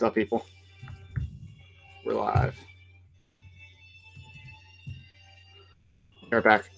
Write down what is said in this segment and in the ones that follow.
What's up, people? We're live. We're back.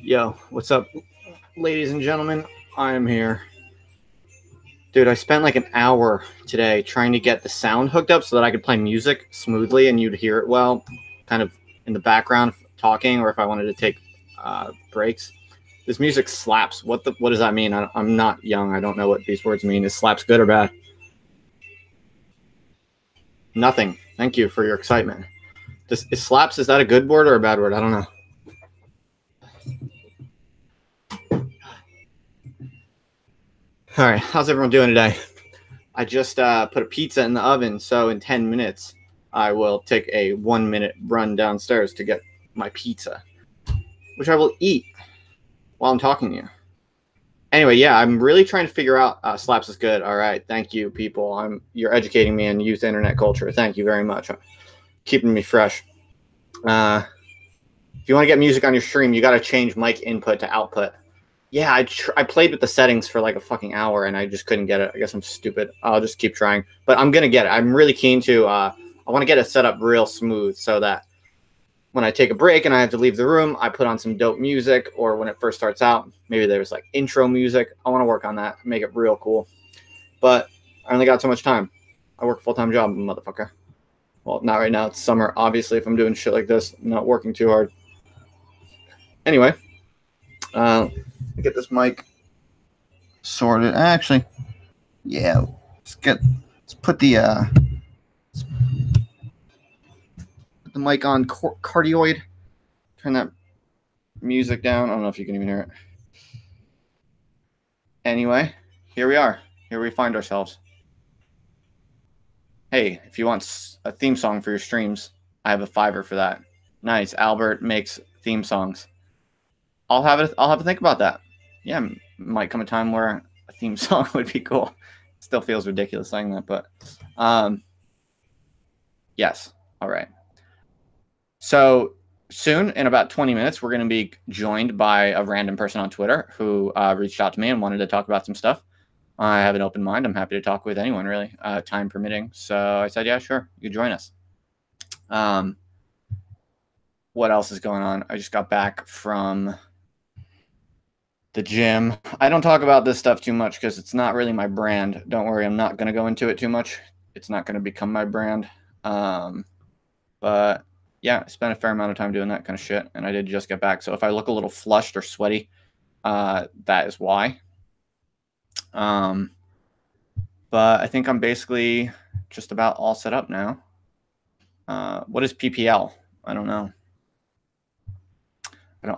Yo, what's up, ladies and gentlemen? I am here. Dude, I spent like an hour today trying to get the sound hooked up so that I could play music smoothly and you'd hear it well, kind of in the background talking, or if I wanted to take breaks. This music slaps. What does that mean? I'm not young. I don't know what these words mean. Is slaps good or bad? Nothing. Thank you for your excitement. Is slaps, is that a good word or a bad word? I don't know. All right, how's everyone doing today? I just put a pizza in the oven, so in 10 minutes, I will take a 1-minute run downstairs to get my pizza, which I will eat while I'm talking to you. Anyway, yeah, I'm really trying to figure out slaps is good. All right, thank you, people. You're educating me in youth internet culture. Thank you very much. Keeping me fresh. If you want to get music on your stream, you got to change mic input to output. Yeah, I played with the settings for like a fucking hour and I just couldn't get it. I guess I'm stupid. I'll just keep trying. But I'm going to get it. I'm really keen to, I want to get it set up real smooth so that when I take a break and I have to leave the room, I put on some dope music, or when it first starts out, maybe there's like intro music. I want to work on that, make it real cool. But I only got so much time. I work a full-time job, motherfucker. Well, not right now. It's summer. Obviously, if I'm doing shit like this, I'm not working too hard. Anyway, get this mic sorted. Actually, yeah, let's put the mic on cardioid. Turn that music down. I don't know if you can even hear it. Anyway, here we are. Here we find ourselves. Hey, if you want a theme song for your streams, I have a $5 for that. Nice. Albert makes theme songs. I'll have a think about that. Yeah, might come a time where a theme song would be cool. Still feels ridiculous saying that, but yes. All right. So soon, in about 20 minutes, we're going to be joined by a random person on Twitter who reached out to me and wanted to talk about some stuff. I have an open mind. I'm happy to talk with anyone, really, time permitting. So I said, yeah, sure, you join us. What else is going on? I just got back from the gym. I don't talk about this stuff too much because it's not really my brand. Don't worry, I'm not going to go into it too much. It's not going to become my brand. But yeah, I spent a fair amount of time doing that kind of shit, and I did just get back. So if I look a little flushed or sweaty, that is why. But I think I'm basically just about all set up now. What is PPL? I don't know.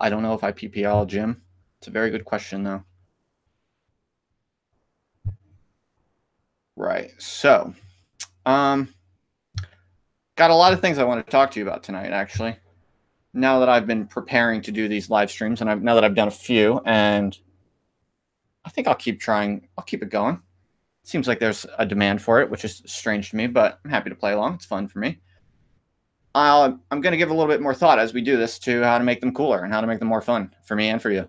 I don't know if I PPL, Jim. It's a very good question, though. Right. So, got a lot of things I want to talk to you about tonight, actually. Now that I've been preparing to do these live streams, and now that I've done a few, and I think I'll keep trying. I'll keep it going. Seems like there's a demand for it, which is strange to me, but I'm happy to play along. It's fun for me. I'm going to give a little bit more thought as we do this to how to make them cooler and how to make them more fun for me and for you.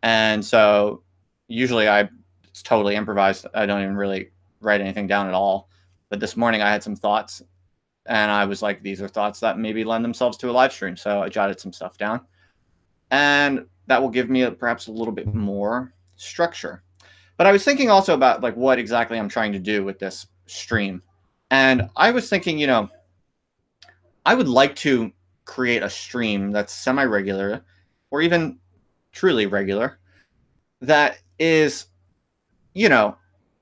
And so usually it's totally improvised. I don't even really write anything down at all. But this morning I had some thoughts, and I was like, these are thoughts that maybe lend themselves to a live stream. So I jotted some stuff down, and that will give me perhaps a little bit more structure. But I was thinking also about like what exactly I'm trying to do with this stream. And I was thinking, I would like to create a stream that's semi-regular or even truly regular that is,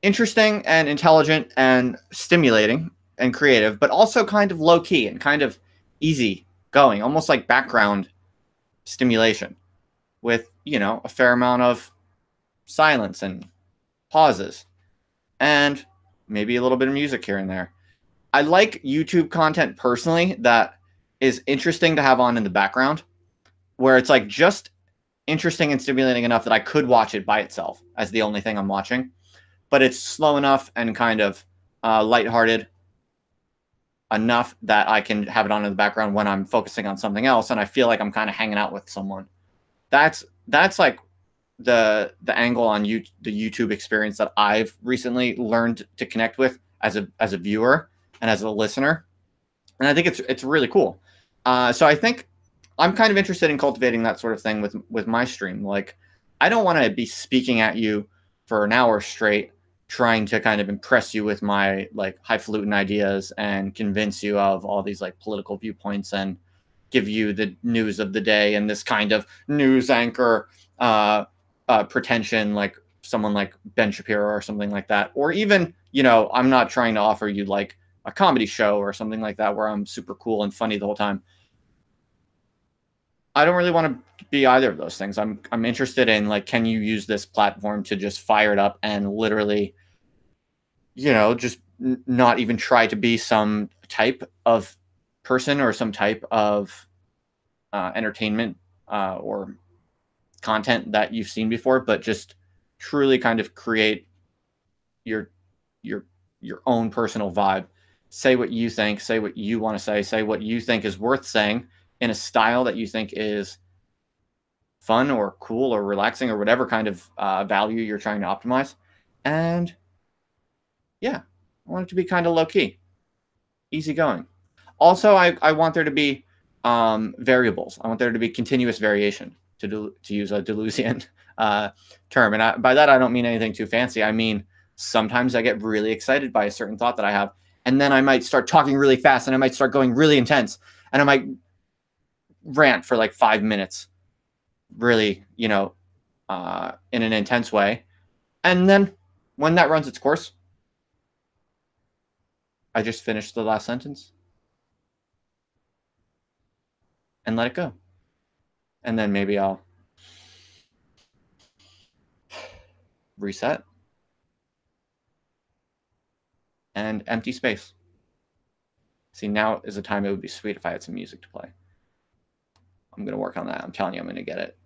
interesting and intelligent and stimulating and creative, but also kind of low-key and kind of easy going, almost like background stimulation with, a fair amount of silence and pauses and maybe a little bit of music here and there. I like YouTube content personally that is interesting to have on in the background, where it's like just interesting and stimulating enough that I could watch it by itself as the only thing I'm watching, but it's slow enough and kind of lighthearted enough that I can have it on in the background when I'm focusing on something else, and I feel like I'm kind of hanging out with someone. That's like the angle on the YouTube experience that I've recently learned to connect with as a viewer and as a listener, and I think it's really cool. So I think I'm kind of interested in cultivating that sort of thing with my stream. Like, I don't want to be speaking at you for an hour straight, trying to kind of impress you with my like highfalutin ideas and convince you of all these like political viewpoints and give you the news of the day and this kind of news anchor pretension, like someone like Ben Shapiro or something like that. Or even, I'm not trying to offer you like a comedy show or something like that where I'm super cool and funny the whole time. I don't really want to be either of those things. I'm interested in like, can you use this platform to just fire it up and literally, just not even try to be some type of person or some type of entertainment or content that you've seen before, but just truly kind of create your own personal vibe. Say what you think, say what you want to say what you think is worth saying in a style that you think is fun or cool or relaxing or whatever kind of value you're trying to optimize. And yeah, I want it to be kind of low key, easy going. Also, I want there to be variables. I want there to be continuous variation, to use a Deleuzian term. And by that, I don't mean anything too fancy. I mean, sometimes I get really excited by a certain thought that I have, and then I might start talking really fast, and I might start going really intense, and I might rant for like 5 minutes, really, in an intense way. And then when that runs its course, I just finish the last sentence and let it go. And then maybe I'll reset and empty space. See, now is a time it would be sweet if I had some music to play. I'm going to work on that. I'm telling you, I'm going to get it.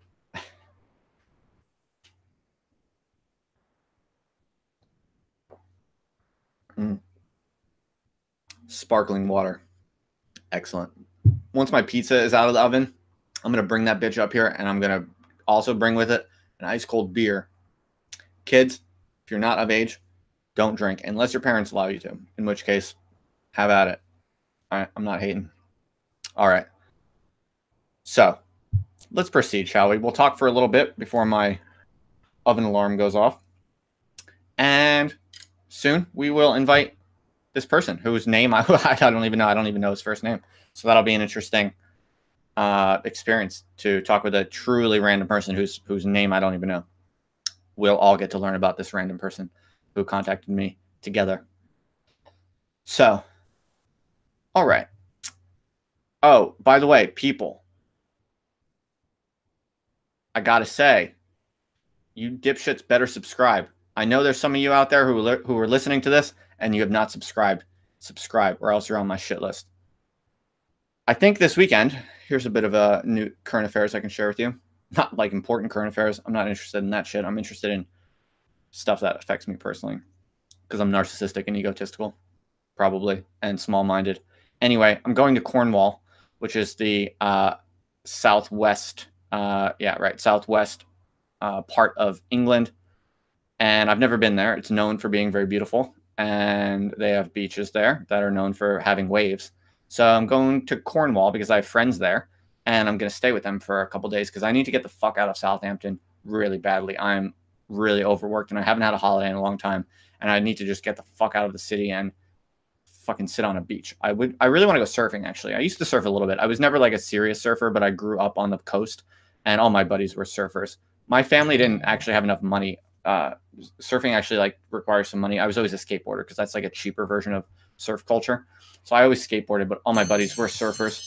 Sparkling water. Excellent. Once my pizza is out of the oven, I'm going to bring that bitch up here, and I'm going to also bring with it an ice cold beer. Kids, if you're not of age, don't drink unless your parents allow you to, in which case, have at it. All right, I'm not hating. All right. So let's proceed, shall we? We'll talk for a little bit before my oven alarm goes off. And soon we will invite this person whose name I don't even know. I don't even know his first name. So that'll be an interesting experience to talk with a truly random person whose name I don't even know. We'll all get to learn about this random person who contacted me together. So, all right. Oh, by the way, people, I gotta say, you dipshits better subscribe. I know there's some of you out there who are listening to this and you have not subscribed. Subscribe, or else you're on my shit list. I think this weekend, here's a bit of a new current affairs I can share with you. Not like important current affairs. I'm not interested in that shit. I'm interested in stuff that affects me personally because I'm narcissistic and egotistical, probably, and small-minded. Anyway, I'm going to Cornwall, which is the southwest, southwest part of England. And I've never been there. It's known for being very beautiful, and they have beaches there that are known for having waves. So I'm going to Cornwall because I have friends there, and I'm going to stay with them for a couple days because I need to get the fuck out of Southampton really badly. I'm really overworked, and I haven't had a holiday in a long time, and I need to just get the fuck out of the city and fucking sit on a beach. I really want to go surfing, actually. I used to surf a little bit. I was never like a serious surfer, but I grew up on the coast, and all my buddies were surfers. My family didn't actually have enough money. Surfing actually like requires some money. I was always a skateboarder because that's like a cheaper version of surf culture. So I always skateboarded, but all my buddies were surfers.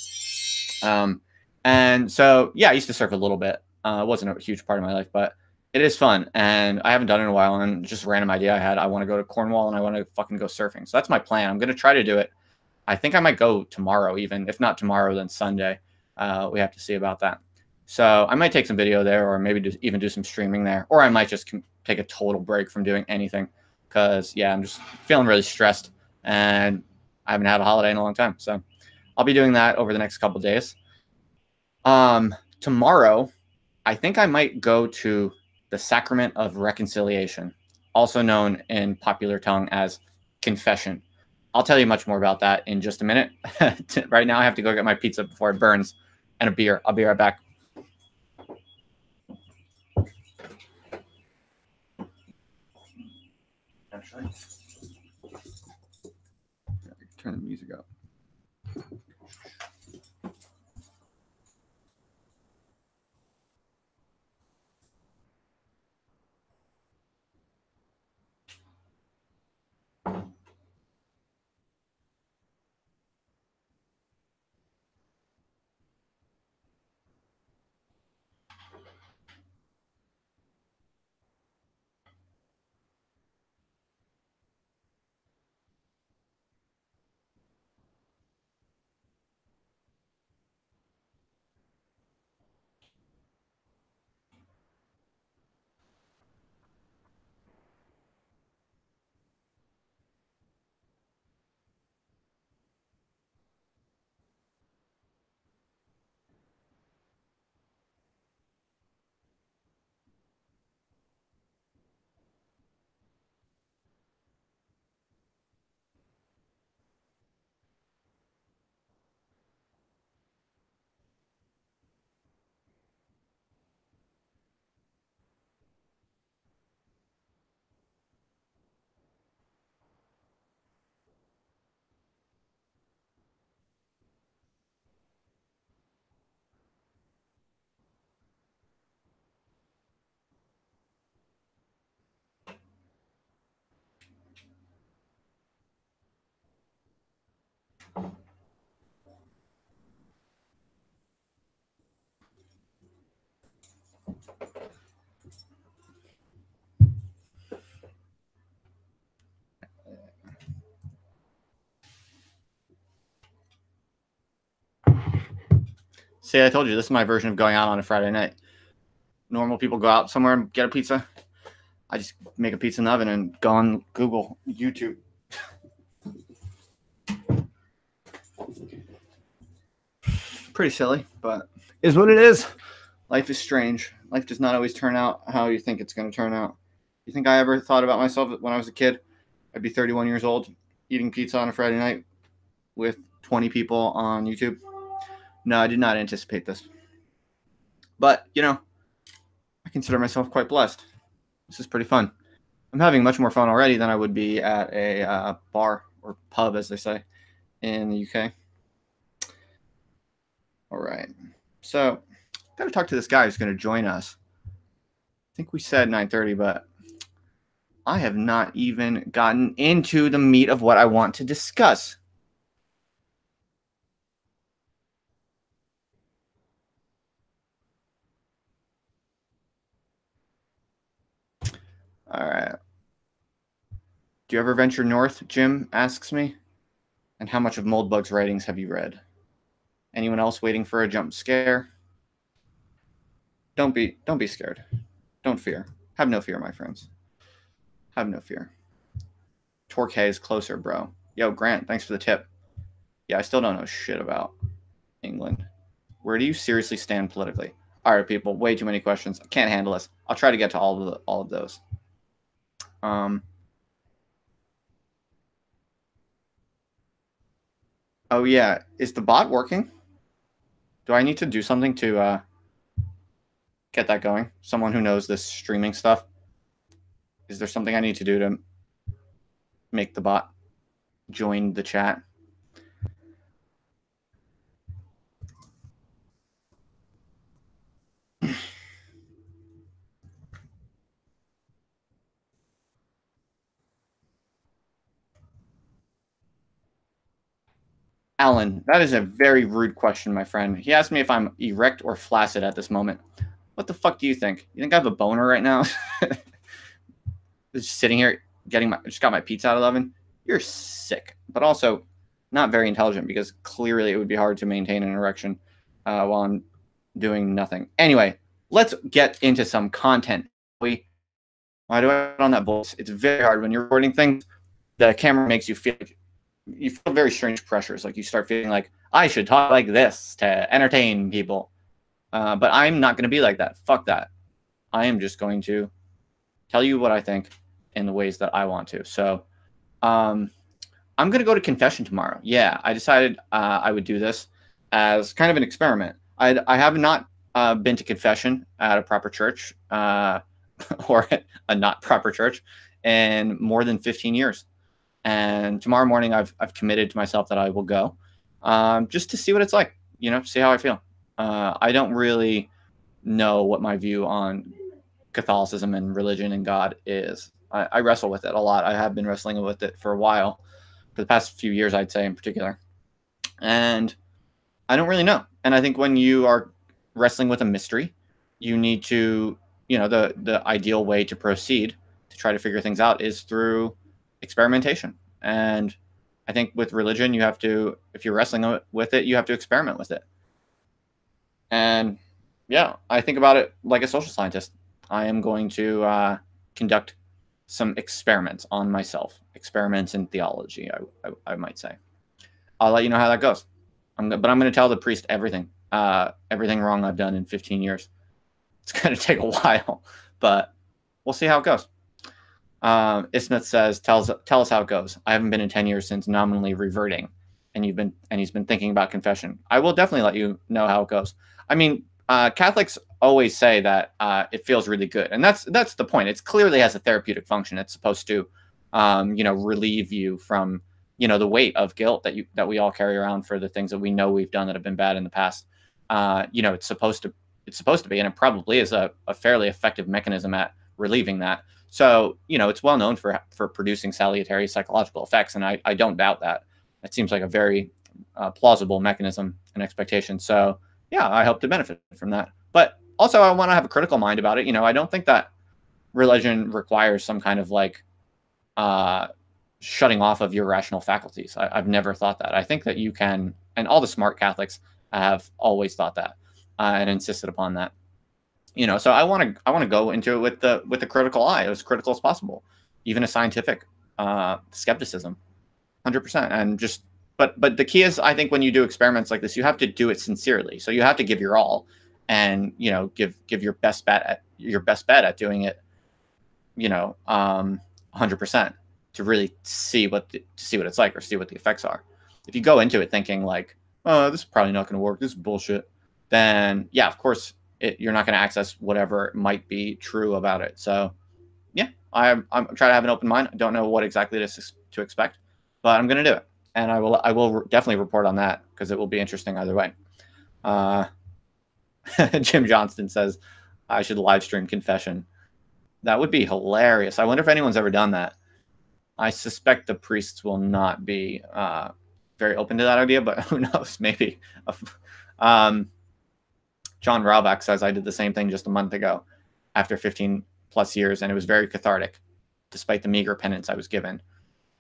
And so, yeah, I used to surf a little bit. It wasn't a huge part of my life, but it is fun. And I haven't done it in a while. And just a random idea I had, I want to go to Cornwall and I want to fucking go surfing. So that's my plan. I'm going to try to do it. I think I might go tomorrow even. If not tomorrow, then Sunday. We have to see about that. So I might take some video there, or maybe even do some streaming there, or I might just take a total break from doing anything because, yeah, I'm just feeling really stressed and I haven't had a holiday in a long time. So I'll be doing that over the next couple of days. Tomorrow, I think I might go to the Sacrament of Reconciliation, also known in popular tongue as confession. I'll tell you much more about that in just a minute. Right now, I have to go get my pizza before it burns and a beer. I'll be right back. Actually, turn the music up. See, I told you, this is my version of going out on a Friday night. Normal people go out somewhere and get a pizza. I just make a pizza in the oven and go on Google, YouTube. Pretty silly, but is what it is. Life is strange. Life does not always turn out how you think it's going to turn out. You think I ever thought about myself when I was a kid? I'd be 31 years old, eating pizza on a Friday night with 20 people on YouTube. No, I did not anticipate this. But, you know, I consider myself quite blessed. This is pretty fun. I'm having much more fun already than I would be at a bar or pub, as they say, in the UK. All right. So, got to talk to this guy who's going to join us. I think we said 9:30, but I have not even gotten into the meat of what I want to discuss. All right. Do you ever venture north? Jim asks me. And how much of Moldbug's writings have you read? Anyone else waiting for a jump scare? Don't be scared. Don't fear. Have no fear, my friends. Have no fear. Torquay is closer, bro. Yo, Grant, thanks for the tip. Yeah, I still don't know shit about England. Where do you seriously stand politically? All right, people, way too many questions. I can't handle this. I'll try to get to all of those. Oh yeah, is the bot working? Do I need to do something to get that going? Someone who knows this streaming stuff. Is there something I need to do to make the bot join the chat? Alan, that is a very rude question, my friend. He asked me if I'm erect or flaccid at this moment. What the fuck do you think? You think I have a boner right now? Just sitting here just got my pizza out of the oven. You're sick, but also not very intelligent, because clearly it would be hard to maintain an erection while I'm doing nothing. Anyway, let's get into some content. Why do I put on that voice? It's very hard when you're recording things. The camera makes you feel very strange pressures. Like you start feeling like I should talk like this to entertain people. But I'm not going to be like that. Fuck that. I am just going to tell you what I think in the ways that I want to. So I'm going to go to confession tomorrow. Yeah, I decided I would do this as kind of an experiment. I have not been to confession at a proper church or a not proper church in more than 15 years. And tomorrow morning, I've committed to myself that I will go just to see what it's like, see how I feel. I don't really know what my view on Catholicism and religion and God is. I wrestle with it a lot. I have been wrestling with it for a while, for the past few years, I'd say in particular. And I don't really know. And I think when you are wrestling with a mystery, you need to, the ideal way to proceed to try to figure things out is through experimentation. And I think with religion, you have to, if you're wrestling with it, you have to experiment with it. And yeah, I think about it like a social scientist. I am going to conduct some experiments on myself, experiments in theology, I might say. I'll let you know how that goes. But I'm going to tell the priest everything wrong I've done in 15 years. It's going to take a while, but we'll see how it goes. Ismith says, tell us how it goes. I haven't been in 10 years since nominally reverting, and he's been thinking about confession. I will definitely let you know how it goes. I mean, Catholics always say that it feels really good, and that's the point. It clearly has a therapeutic function. It's supposed to, relieve you from, the weight of guilt that we all carry around for the things that we know we've done that have been bad in the past. It's supposed to be, and it probably is a fairly effective mechanism at relieving that. So, it's well known for producing salutary psychological effects, and I don't doubt that. It seems like a very plausible mechanism and expectation. So, yeah, I hope to benefit from that. But also, I want to have a critical mind about it. I don't think that religion requires some kind of like shutting off of your rational faculties. I've never thought that. I think that you can, and all the smart Catholics have always thought that and insisted upon that. So I want to go into it with the critical eye, as critical as possible, even a scientific skepticism, 100%. And just, but the key is, I think when you do experiments like this, you have to do it sincerely. So you have to give your all, and give your best bet at doing it, 100% to really see what it's like, or see what the effects are. If you go into it thinking like, oh, this is probably not going to work, this is bullshit, then yeah, of course, you're not going to access whatever might be true about it. So yeah, I'm trying to have an open mind. I don't know what exactly to expect, but I'm going to do it. And I will definitely report on that, because it will be interesting either way. Jim Johnston says I should live stream confession. That would be hilarious. I wonder if anyone's ever done that. I suspect the priests will not be very open to that idea, but who knows? Maybe. John Rauback says I did the same thing just a month ago after 15 plus years, and it was very cathartic, despite the meager penance I was given.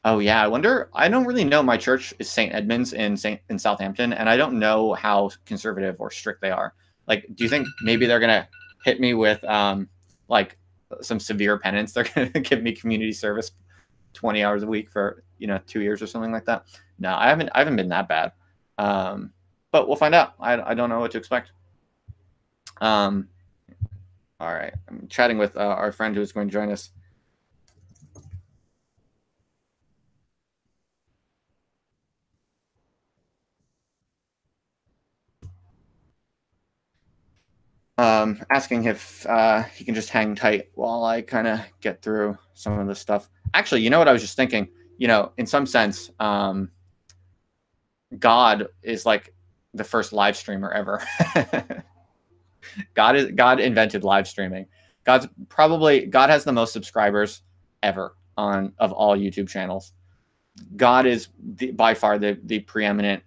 Oh yeah, I wonder. I don't really know. My church is St. Edmund's in Southampton, and I don't know how conservative or strict they are. Like, do you think maybe they're gonna hit me with like some severe penance? They're gonna give me community service 20 hours a week for 2 years or something like that. No, I haven't been that bad. But we'll find out. I don't know what to expect. All right, I'm chatting with our friend who's going to join us. Asking if he can just hang tight while I kind of get through some of this stuff. Actually, you know what I was just thinking? In some sense, God is like the first live streamer ever. God invented live streaming. God has the most subscribers ever of all YouTube channels. God is by far the preeminent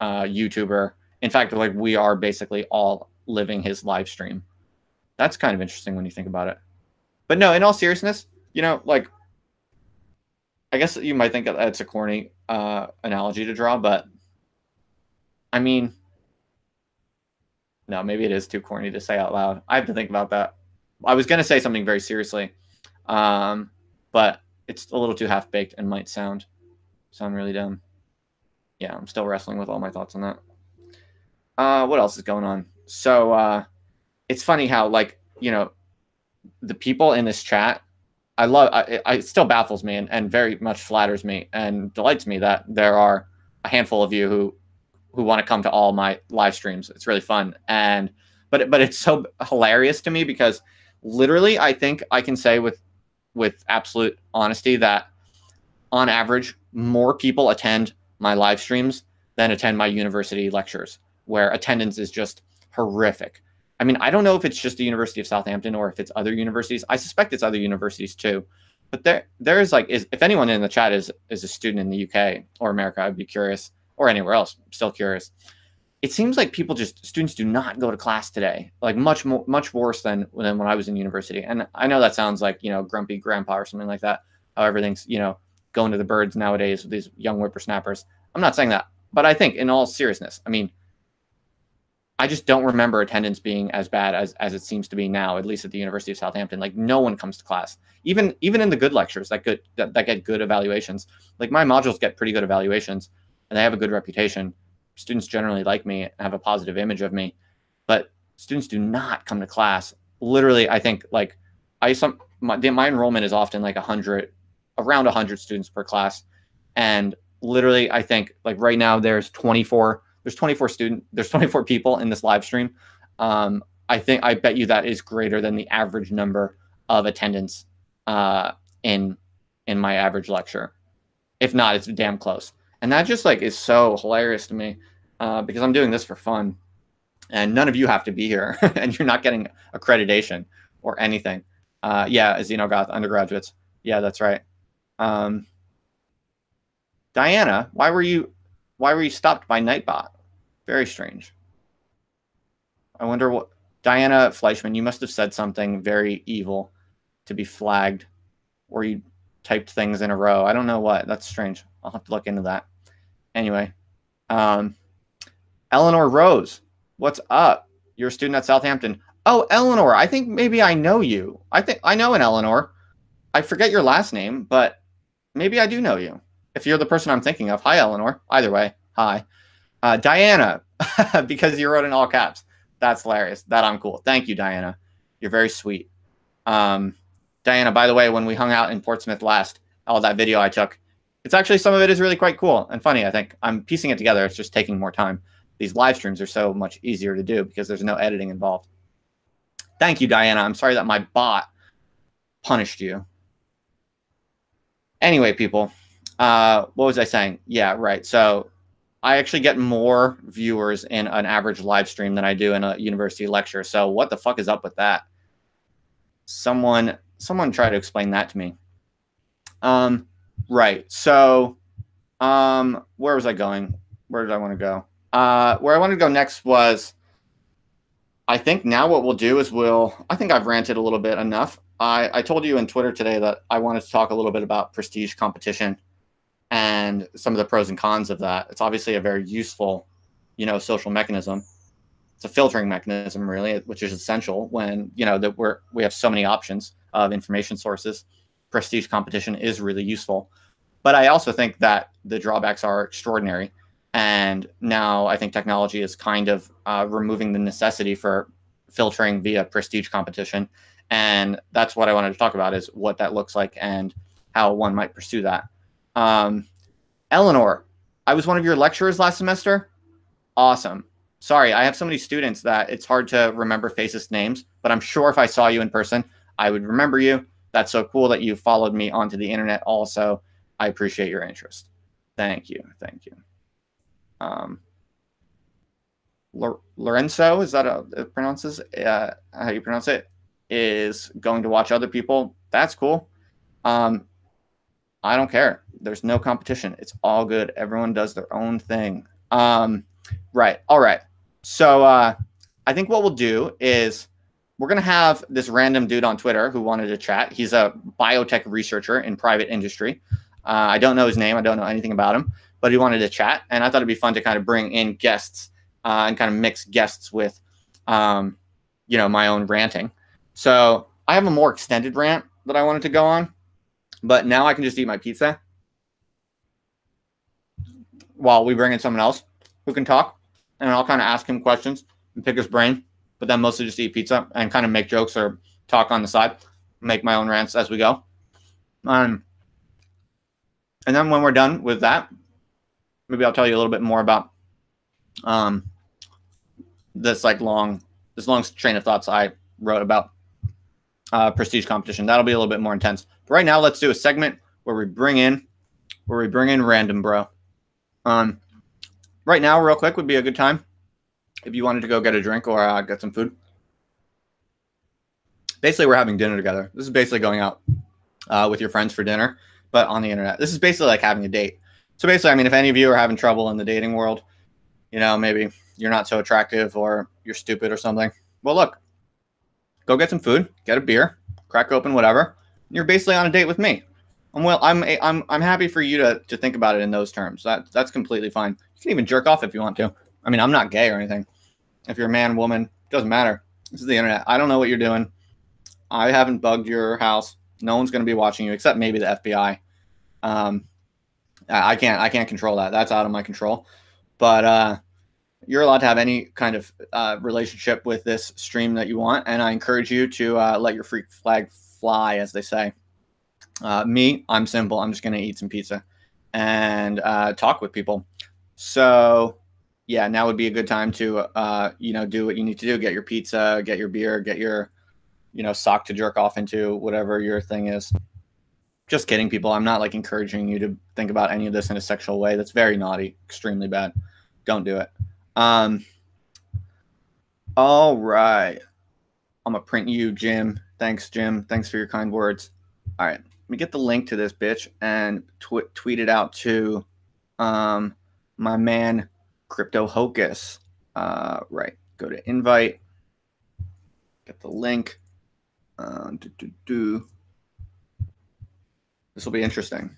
YouTuber. In fact, like we are basically all living his live stream. That's kind of interesting when you think about it. But no, in all seriousness, like I guess you might think that's a corny analogy to draw, but I mean, no, maybe it is too corny to say out loud. I have to think about that. I was going to say something very seriously, but it's a little too half-baked and might sound really dumb. Yeah, I'm still wrestling with all my thoughts on that. What else is going on? So it's funny how, like, the people in this chat, it still baffles me and very much flatters me and delights me that there are a handful of you who want to come to all my live streams. It's really fun. But it's so hilarious to me because literally I think I can say with absolute honesty that on average, more people attend my live streams than attend my university lectures, where attendance is just horrific. I mean, I don't know if it's just the University of Southampton or if it's other universities. I suspect it's other universities too. But there is like, if anyone in the chat is a student in the UK or America, I'd be curious, or anywhere else, I'm still curious. It seems like students do not go to class today, like much worse than when I was in university. And I know that sounds like, grumpy grandpa or something like that, how everything's, going to the birds nowadays with these young whippersnappers. I'm not saying that, but I think in all seriousness, I mean, I just don't remember attendance being as bad as it seems to be now, at least at the University of Southampton. Like no one comes to class, even in the good lectures that get good evaluations. Like my modules get pretty good evaluations, and they have a good reputation. Students generally like me and have a positive image of me, but students do not come to class. Literally, I think like my enrollment is often like around 100 students per class, and literally I think like right now there's 24 people in this live stream. I bet you that is greater than the average number of attendance in my average lecture. If not, it's damn close. And that just like is so hilarious to me because I'm doing this for fun, and none of you have to be here, and you're not getting accreditation or anything. Yeah, Xenogoth undergraduates. Yeah, that's right. Diana, why were you stopped by Nightbot? Very strange. I wonder what Diana Fleischman, you must have said something very evil to be flagged, or you typed things in a row. I don't know what. That's strange. I'll have to look into that. Anyway, Eleanor Rose, what's up? You're a student at Southampton. Oh, Eleanor, I think maybe I know you. I think I know an Eleanor. I forget your last name, but maybe I do know you. If you're the person I'm thinking of. Hi, Eleanor. Either way, hi. Diana, because you wrote in all caps. That's hilarious. That I'm cool. Thank you, Diana. You're very sweet. Diana, by the way, when we hung out in Portsmouth last, all that video I took, it's actually, some of it is really quite cool and funny, I think. I'm piecing it together. It's just taking more time. These live streams are so much easier to do because there's no editing involved. Thank you, Diana. I'm sorry that my bot punished you. Anyway, people, what was I saying? Yeah, right. So I actually get more viewers in an average live stream than I do in a university lecture. So what the fuck is up with that? Someone someone try to explain that to me. Right. So, where was I going? Where did I want to go? Where I wanted to go next was, I think now what we'll do is I think I've ranted a little bit enough. I told you in Twitter today that I wanted to talk a little bit about prestige competition and some of the pros and cons of that. It's obviously a very useful, social mechanism. It's a filtering mechanism, really, which is essential when, that we have so many options of information sources. Prestige competition is really useful. But I also think that the drawbacks are extraordinary. And now I think technology is kind of removing the necessity for filtering via prestige competition. And that's what I wanted to talk about, is what that looks like and how one might pursue that. Eleanor, I was one of your lecturers last semester. Awesome. Sorry, I have so many students that it's hard to remember faces' names, but I'm sure if I saw you in person, I would remember you. That's so cool that you followed me onto the internet also. I appreciate your interest. Thank you. Thank you. Lorenzo, is that how you pronounce it? Is going to watch other people. That's cool. I don't care. There's no competition. It's all good. Everyone does their own thing. Right. All right. So I think what we'll do is we're going to have this random dude on Twitter who wanted to chat. He's a biotech researcher in private industry. I don't know his name. I don't know anything about him, but he wanted to chat. And I thought it'd be fun to kind of bring in guests and kind of mix guests with, my own ranting. So I have a more extended rant that I wanted to go on, but now I can just eat my pizza while we bring in someone else who can talk. And I'll kind of ask him questions and pick his brain, but then mostly just eat pizza and kind of make jokes or talk on the side, make my own rants as we go. And then when we're done with that, maybe I'll tell you a little bit more about this long train of thoughts I wrote about prestige competition. That'll be a little bit more intense. But right now, let's do a segment where we bring in random bro. Right now, real quick, would be a good time if you wanted to go get a drink or get some food. Basically, we're having dinner together. This is basically going out with your friends for dinner, but on the internet. This is basically like having a date. So basically, I mean, if any of you are having trouble in the dating world, maybe you're not so attractive or you're stupid or something. Well, look, go get some food, get a beer, crack open whatever. You're basically on a date with me. I'm happy for you to think about it in those terms. That's completely fine. You can even jerk off if you want to. I mean, I'm not gay or anything. If you're a man, woman, doesn't matter. This is the internet. I don't know what you're doing. I haven't bugged your house. No one's going to be watching you except maybe the FBI. I can't control that. That's out of my control. But you're allowed to have any kind of relationship with this stream that you want, and I encourage you to let your freak flag fly, as they say. Me, I'm simple. I'm just going to eat some pizza and talk with people. So, yeah, now would be a good time to, do what you need to do. Get your pizza, get your beer, get your, sock to jerk off into, whatever your thing is. Just kidding, people. I'm not encouraging you to think about any of this in a sexual way. That's very naughty, extremely bad. Don't do it. All right. I'm going to print you, Jim. Thanks, Jim. Thanks for your kind words. All right. Let me get the link to this bitch and tweet it out to my man, Crypto Hocus. Right. Go to invite. Get the link. This will be interesting.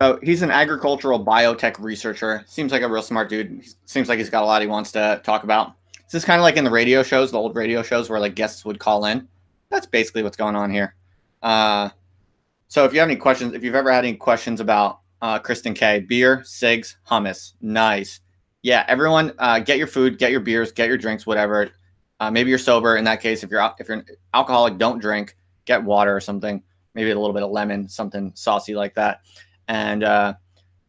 So he's an agricultural biotech researcher. Seems like a real smart dude. Seems like he's got a lot he wants to talk about. This is kind of like in the radio shows, the old radio shows where guests would call in. That's basically what's going on here. So if you have any questions, if you've ever had any questions about Kristen K, beer, cigs, hummus, nice. Yeah, everyone, get your food, get your beers, get your drinks, whatever. Maybe you're sober. In that case, if you're an alcoholic, don't drink. Get water or something. Maybe a little bit of lemon, something saucy like that. And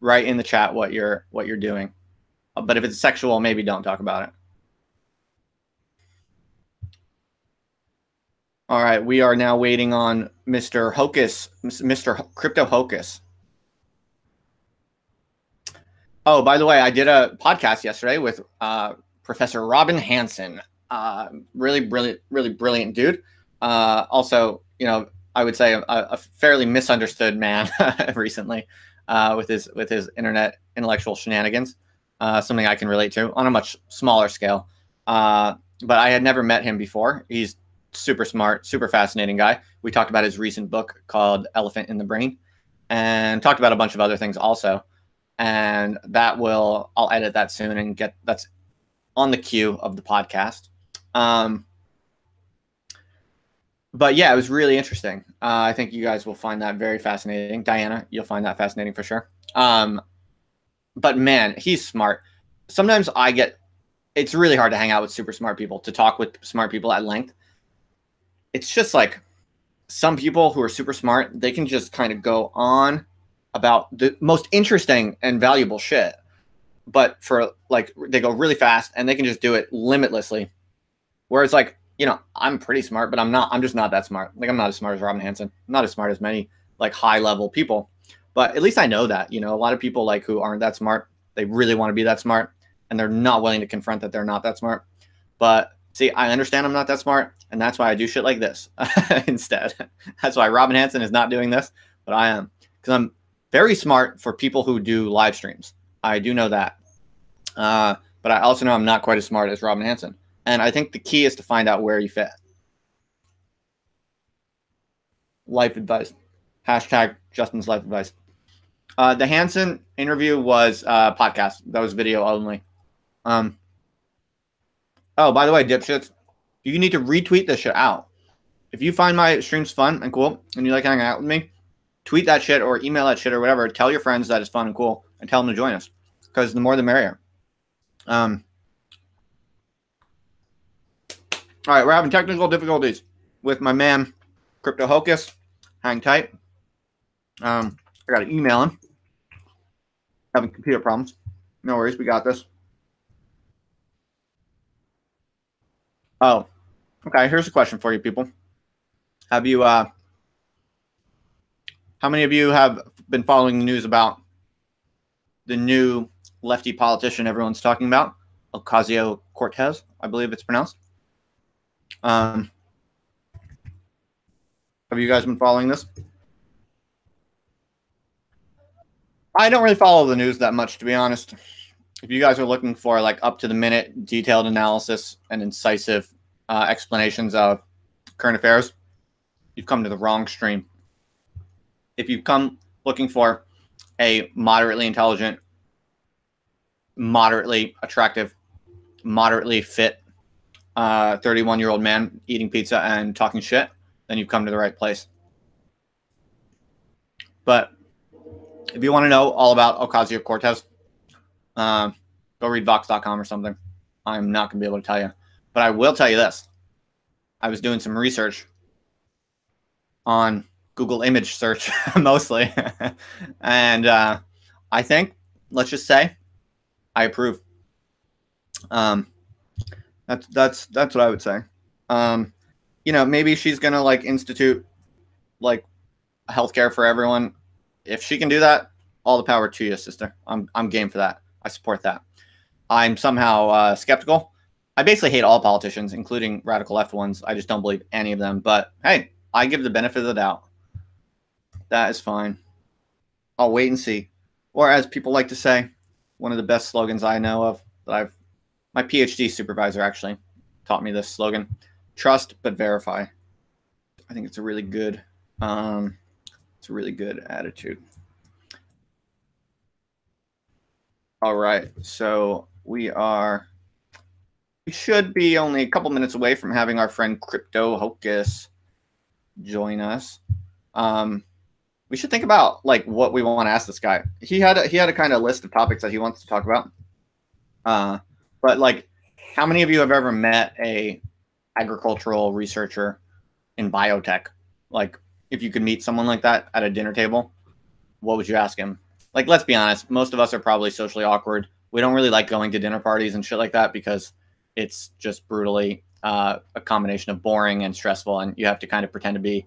write in the chat what you're doing. But if it's sexual, maybe don't talk about it. All right, we are now waiting on Mr. Hocus, Mr. Crypto Hocus. Oh, by the way, I did a podcast yesterday with Professor Robin Hansen. Really brilliant, really brilliant dude. Also, you know, I would say a fairly misunderstood man recently with his internet intellectual shenanigans. Something I can relate to on a much smaller scale. But I had never met him before. He's super smart, super fascinating guy. We talked about his recent book called Elephant in the Brain, and talked about a bunch of other things also. And I'll edit that soon and that's on the queue of the podcast. But yeah, it was really interesting. I think you guys will find that very fascinating. Diana, you'll find that fascinating for sure. But man, he's smart. Sometimes it's really hard to hang out with super smart people, to talk with smart people at length. It's just like some people who are super smart, they can just kind of go on about the most interesting and valuable shit, but for like, they go really fast and they can just do it limitlessly. Whereas like, you know, I'm pretty smart, but I'm just not that smart. Like, I'm not as smart as Robin Hansen. I'm not as smart as many like high level people, but at least I know that, you know, a lot of people like who aren't that smart, they really want to be that smart and they're not willing to confront that they're not that smart. But see, I understand I'm not that smart, and that's why I do shit like this instead. That's why Robin Hansen is not doing this, but I am, because I'm very smart for people who do live streams. I do know that. But I also know I'm not quite as smart as Robin Hansen. And I think the key is to find out where you fit. Life advice. Hashtag Justin's life advice. The Hansen interview was podcast. That was video only. Oh, by the way, dipshits, you need to retweet this shit out. If you find my streams fun and cool and you like hanging out with me, tweet that shit or email that shit or whatever. Tell your friends that it's fun and cool and tell them to join us, because the more the merrier. All right, we're having technical difficulties with my man, Crypto Hocus. Hang tight. I got to email him. Having computer problems. No worries, we got this. Oh, okay. Here's a question for you people. Have you, how many of you have been following the news about the new lefty politician everyone's talking about, Ocasio-Cortez, I believe it's pronounced? Have you guys been following this? I don't really follow the news that much, to be honest. If you guys are looking for like up to the minute, detailed analysis and incisive explanations of current affairs, you've come to the wrong stream. If you've come looking for a moderately intelligent, moderately attractive, moderately fit 31-year-old man eating pizza and talking shit, then you've come to the right place. But if you want to know all about Ocasio-Cortez, go read Vox.com or something. I'm not going to be able to tell you. But I will tell you this. I was doing some research on Google image search mostly. And I think, let's just say, I approve. That's what I would say. You know, maybe she's going to like institute like healthcare for everyone. If she can do that, all the power to you, sister. I'm game for that. I support that. I'm somehow skeptical. I basically hate all politicians, including radical left ones. I just don't believe any of them. But hey, I give the benefit of the doubt. That is fine. I'll wait and see. Or as people like to say, one of the best slogans I know of that my PhD supervisor actually taught me this slogan: trust but verify. I think it's a really good attitude. All right, so we should be only a couple minutes away from having our friend Crypto Hocus join us. We should think about like what we want to ask this guy. He had a kind of list of topics that he wants to talk about. But like, how many of you have ever met a agricultural researcher in biotech? Like, if you could meet someone like that at a dinner table, what would you ask him? Like, let's be honest, most of us are probably socially awkward. We don't really like going to dinner parties and shit like that because it's just brutally a combination of boring and stressful, and you have to kind of pretend to be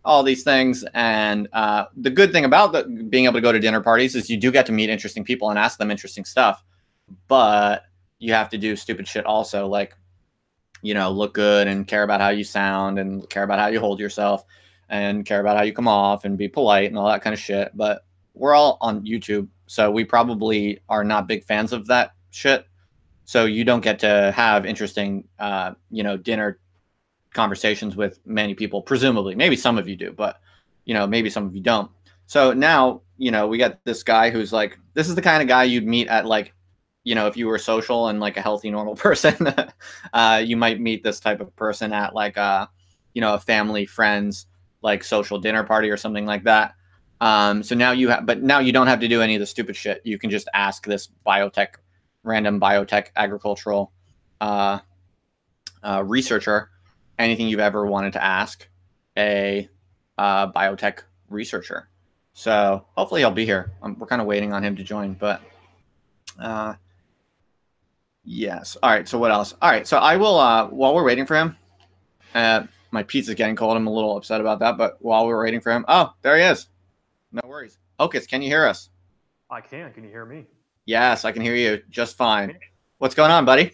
all these things. And the good thing about being able to go to dinner parties is you do get to meet interesting people and ask them interesting stuff. But you have to do stupid shit also, like, you know, look good and care about how you sound and care about how you hold yourself and care about how you come off and be polite and all that kind of shit. But we're all on YouTube, so we probably are not big fans of that shit. So you don't get to have interesting, you know, dinner conversations with many people, presumably. Maybe some of you do, but, you know, maybe some of you don't. So now, you know, we got this guy who's like, this is the kind of guy you'd meet at, like, you know, if you were social and like a healthy, normal person, you might meet this type of person at like you know, a family, friends, like social dinner party or something like that. So now you have, but now you don't have to do any of the stupid shit. You can just ask this random biotech agricultural researcher anything you've ever wanted to ask a biotech researcher. So hopefully he'll be here. We're kind of waiting on him to join, but yes. All right. So what else? All right. So I will, while we're waiting for him, my pizza's getting cold. I'm a little upset about that, but while we're waiting for him, oh, there he is. No worries. Hocus, can you hear us? I can. Can you hear me? Yes, I can hear you just fine. What's going on, buddy?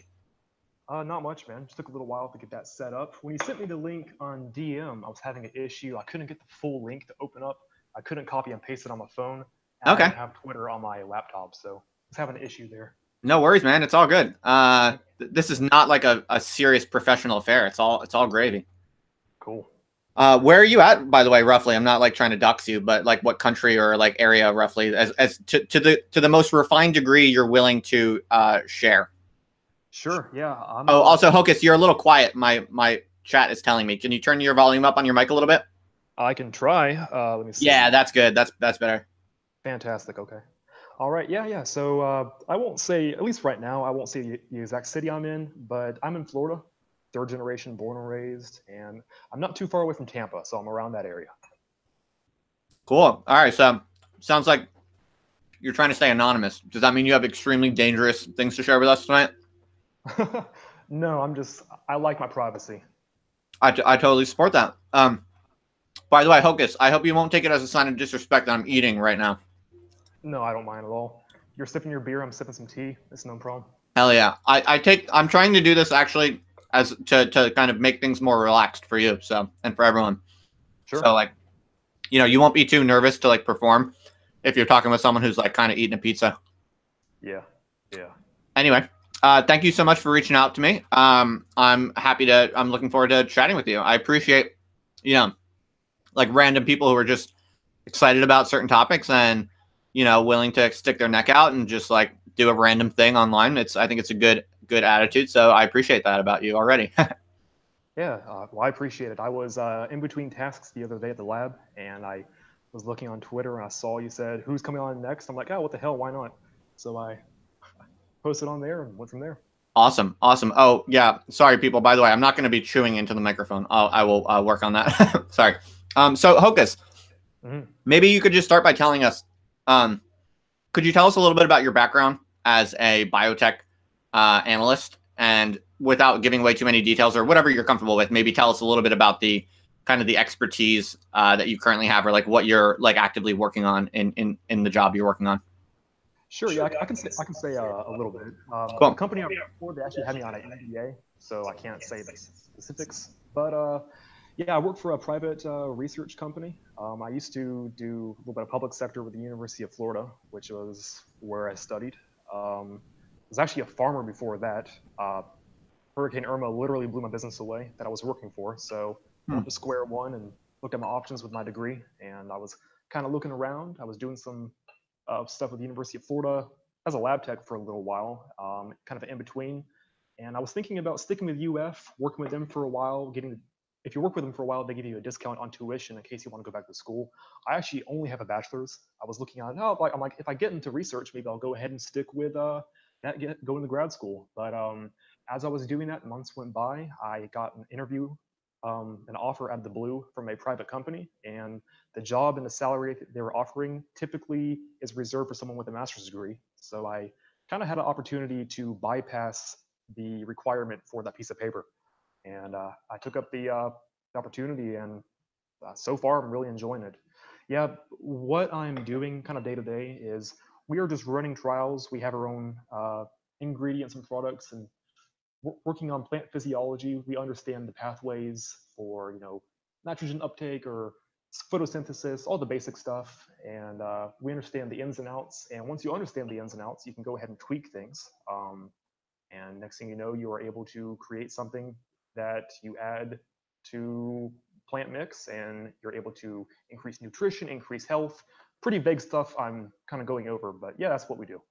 Not much, man. Just took a little while to get that set up. When you sent me the link on DM, I was having an issue. I couldn't get the full link to open up. I couldn't copy and paste it on my phone. And I Okay. didn't have Twitter on my laptop, so I was having an issue there. No worries, man. It's all good. This is not like a serious professional affair. It's all gravy. Cool. Where are you at, by the way, roughly? I'm not like trying to dox you, but like what country or like area roughly, as to the most refined degree you're willing to share. Sure. Yeah. Oh, also, Hocus, you're a little quiet. My chat is telling me. Can you turn your volume up on your mic a little bit? I can try. Let me see. Yeah, that's good. That's better. Fantastic. Okay. All right. Yeah. Yeah. So I won't say, at least right now, I won't say the exact city I'm in, but I'm in Florida, third generation, born and raised, and I'm not too far away from Tampa, so I'm around that area. Cool. All right. So sounds like you're trying to stay anonymous. Does that mean you have extremely dangerous things to share with us tonight? No, I like my privacy. I totally support that. By the way, Hocus, I hope you won't take it as a sign of disrespect that I'm eating right now. No, I don't mind at all. You're sipping your beer, I'm sipping some tea. It's no problem. Hell yeah. I'm trying to do this actually as to kind of make things more relaxed for you, so, and for everyone. Sure. So like, you know, you won't be too nervous to like perform if you're talking with someone who's like kind of eating a pizza. Yeah. Yeah. Anyway, thank you so much for reaching out to me. I'm looking forward to chatting with you. I appreciate, you know, like random people who are just excited about certain topics and, you know, willing to stick their neck out and just like do a random thing online. I think it's a good attitude. So I appreciate that about you already. Yeah. Well, I appreciate it. I was in between tasks the other day at the lab, and I was looking on Twitter, and I saw you said, "Who's coming on next?" I'm like, "Oh, what the hell? Why not?" So I posted on there and went from there. Awesome. Oh yeah. Sorry, people. By the way, I'm not going to be chewing into the microphone. I will work on that. Sorry. So Hocus, maybe you could just start by telling us, could you tell us a little bit about your background as a biotech analyst, and without giving away too many details or whatever you're comfortable with, maybe tell us a little bit about the kind of the expertise that you currently have, or like what you're like actively working on in the job you're working on. Sure. Yeah, I can say a little bit. Cool. The company I work for, they actually had me on an NDA, so I can't say the specifics. But yeah, I work for a private research company. I used to do a little bit of public sector with the University of Florida, which was where I studied. I was actually a farmer before that. Hurricane Irma literally blew my business away that I was working for. So I went to square one and looked at my options with my degree. And I was kind of looking around. I was doing some stuff with the University of Florida as a lab tech for a little while, kind of in between. And I was thinking about sticking with UF, working with them for a while, if you work with them for a while, they give you a discount on tuition in case you want to go back to school. I actually only have a bachelor's. I was looking at it, I'm like, if I get into research, maybe I'll go ahead and stick with go into grad school. But as I was doing that, months went by. I got an interview, an offer out of the blue from a private company, and the job and the salary they were offering typically is reserved for someone with a master's degree. So I kind of had an opportunity to bypass the requirement for that piece of paper. And I took up the opportunity, and so far, I'm really enjoying it. Yeah, what I'm doing kind of day to day is we are just running trials. We have our own ingredients and products, and working on plant physiology. We understand the pathways for nitrogen uptake or photosynthesis, all the basic stuff, and we understand the ins and outs. And once you understand the ins and outs, you can go ahead and tweak things. And next thing you know, you are able to create something that you add to plant mix, and you're able to increase nutrition, increase health. Pretty vague stuff I'm kind of going over, but yeah, that's what we do.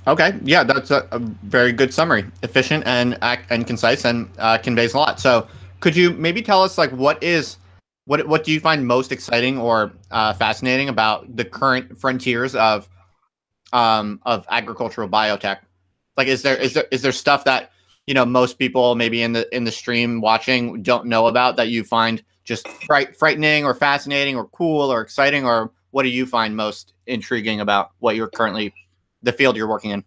Okay, yeah, that's a very good summary, efficient and concise, and conveys a lot. So, could you maybe tell us like what do you find most exciting or fascinating about the current frontiers of agricultural biotech? Like, is there stuff that most people maybe in the stream watching don't know about that you find just frightening or fascinating or cool or exciting, or what do you find most intriguing about what you're currently the field you're working in?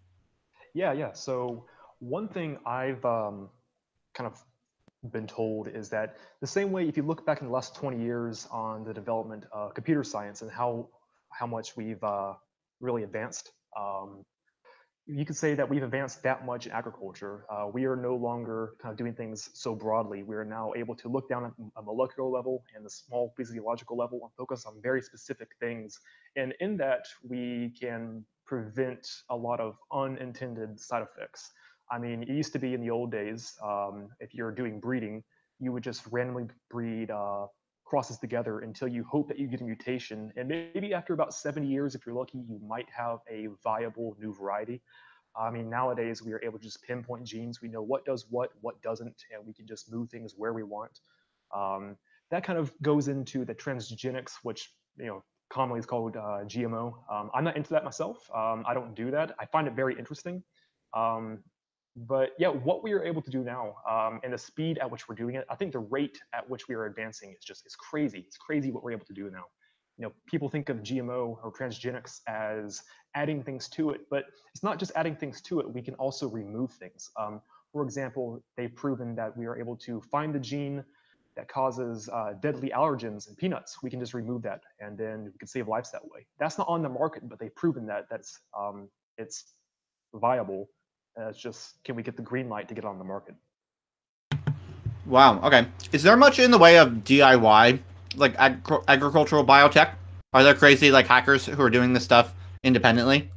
Yeah. So one thing I've kind of been told is that the same way, if you look back in the last 20 years on the development of computer science and how much we've really advanced, you could say that we've advanced that much in agriculture. We are no longer kind of doing things so broadly. We are now able to look down at a molecular level and the small physiological level and focus on very specific things. And in that, we can prevent a lot of unintended side effects. I mean, it used to be in the old days, if you're doing breeding, you would just randomly breed crosses together until you hope that you get a mutation. And maybe after about 70 years, if you're lucky, you might have a viable new variety. I mean, nowadays we are able to just pinpoint genes. We know what does what doesn't, and we can just move things where we want. Um, that kind of goes into the transgenics, which commonly is called GMO. I'm not into that myself. I don't do that. I find it very interesting. Um, but yeah, what we are able to do now, and the speed at which we're doing it, I think the rate at which we are advancing is crazy. It's crazy what we're able to do now. People think of GMO or transgenics as adding things to it, but it's not just adding things to it. We can also remove things. For example, they've proven that we are able to find the gene that causes deadly allergens in peanuts. We can just remove that, and then we can save lives that way. That's not on the market, but they've proven that it's viable. It's just, can we get the green light to get on the market? Wow. Okay. Is there much in the way of DIY, like agricultural biotech? Are there crazy like hackers who are doing this stuff independently?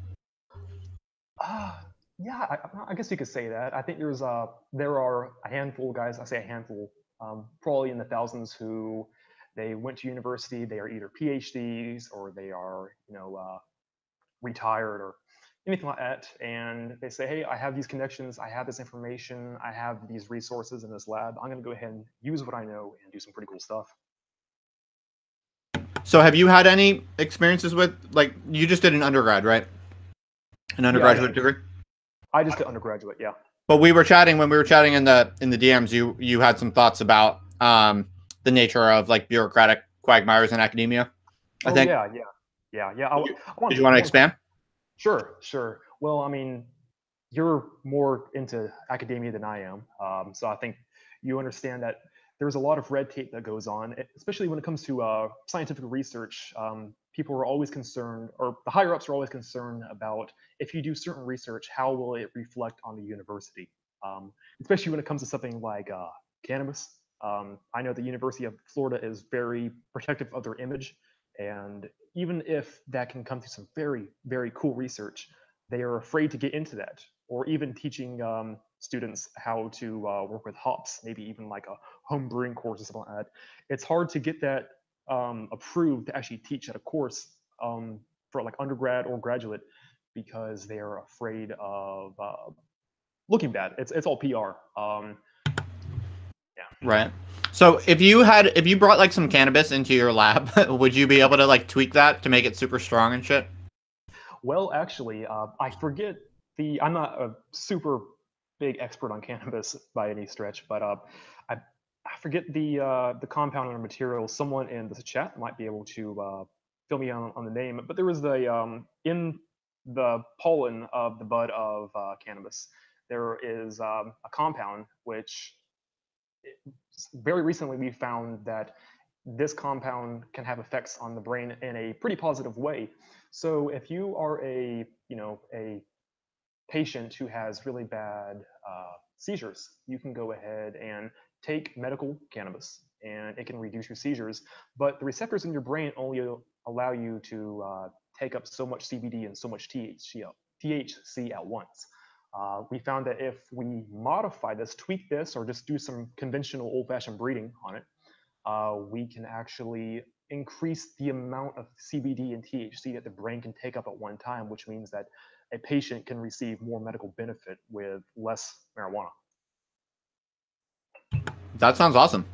Uh, yeah, I guess you could say that. I think there are a handful of guys. I say a handful, probably in the thousands, who they went to university. They are either PhDs or they are retired or anything like that, and they say, hey, I have these connections, I have this information, I have these resources in this lab. I'm going to go ahead and use what I know and do some pretty cool stuff. So, have you had any experiences with like you just did an undergrad, right? An Yeah, undergraduate degree. I just did undergraduate. Yeah. But we were chatting when we were chatting in the DMs. You had some thoughts about the nature of like bureaucratic quagmires in academia. I Oh think. yeah. I Did want you want to I want expand? sure. Well, I mean, you're more into academia than I am, so I think you understand that there's a lot of red tape that goes on, especially when it comes to scientific research. People are always concerned, or the higher ups are always concerned about, if you do certain research, how will it reflect on the university? Especially when it comes to something like cannabis. I know the University of Florida is very protective of their image, and even if that can come through some very, very cool research, they are afraid to get into that, or even teaching students how to work with hops, maybe even like a home brewing course or something like that. It's hard to get that approved to actually teach at a course for like undergrad or graduate, because they are afraid of looking bad. It's all PR. Yeah. Right. So if you brought like some cannabis into your lab, would you be able to like tweak that to make it super strong and shit? Well, actually, I forget I'm not a super big expert on cannabis by any stretch, but I forget the compound or material. Someone in the chat might be able to fill me on the name. But there was in the pollen of the bud of cannabis, there is a compound which very recently we found that this compound can have effects on the brain in a pretty positive way. So if you are a patient who has really bad seizures, you can go ahead and take medical cannabis and it can reduce your seizures. But the receptors in your brain only allow you to take up so much CBD and so much THC at once. We found that if we modify this, tweak this, or just do some conventional old fashioned breeding on it, we can actually increase the amount of CBD and THC that the brain can take up at one time, which means that a patient can receive more medical benefit with less marijuana. That sounds awesome.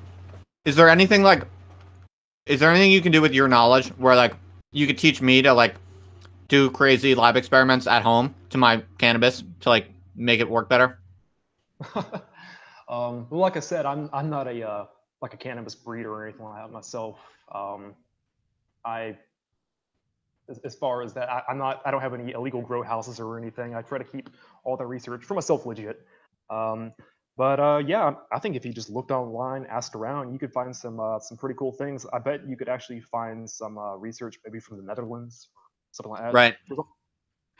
Is there anything like, is there anything you can do with your knowledge where like you could teach me to like do crazy lab experiments at home to my cannabis to like make it work better? Well, like I said, I'm not a like a cannabis breeder or anything like that myself. I as far as that, I don't have any illegal grow houses or anything. I try to keep all the research for myself legit. Um, but yeah, I think if you just looked online, asked around, you could find some pretty cool things. I bet you could actually find some research maybe from the Netherlands, something like that. Right.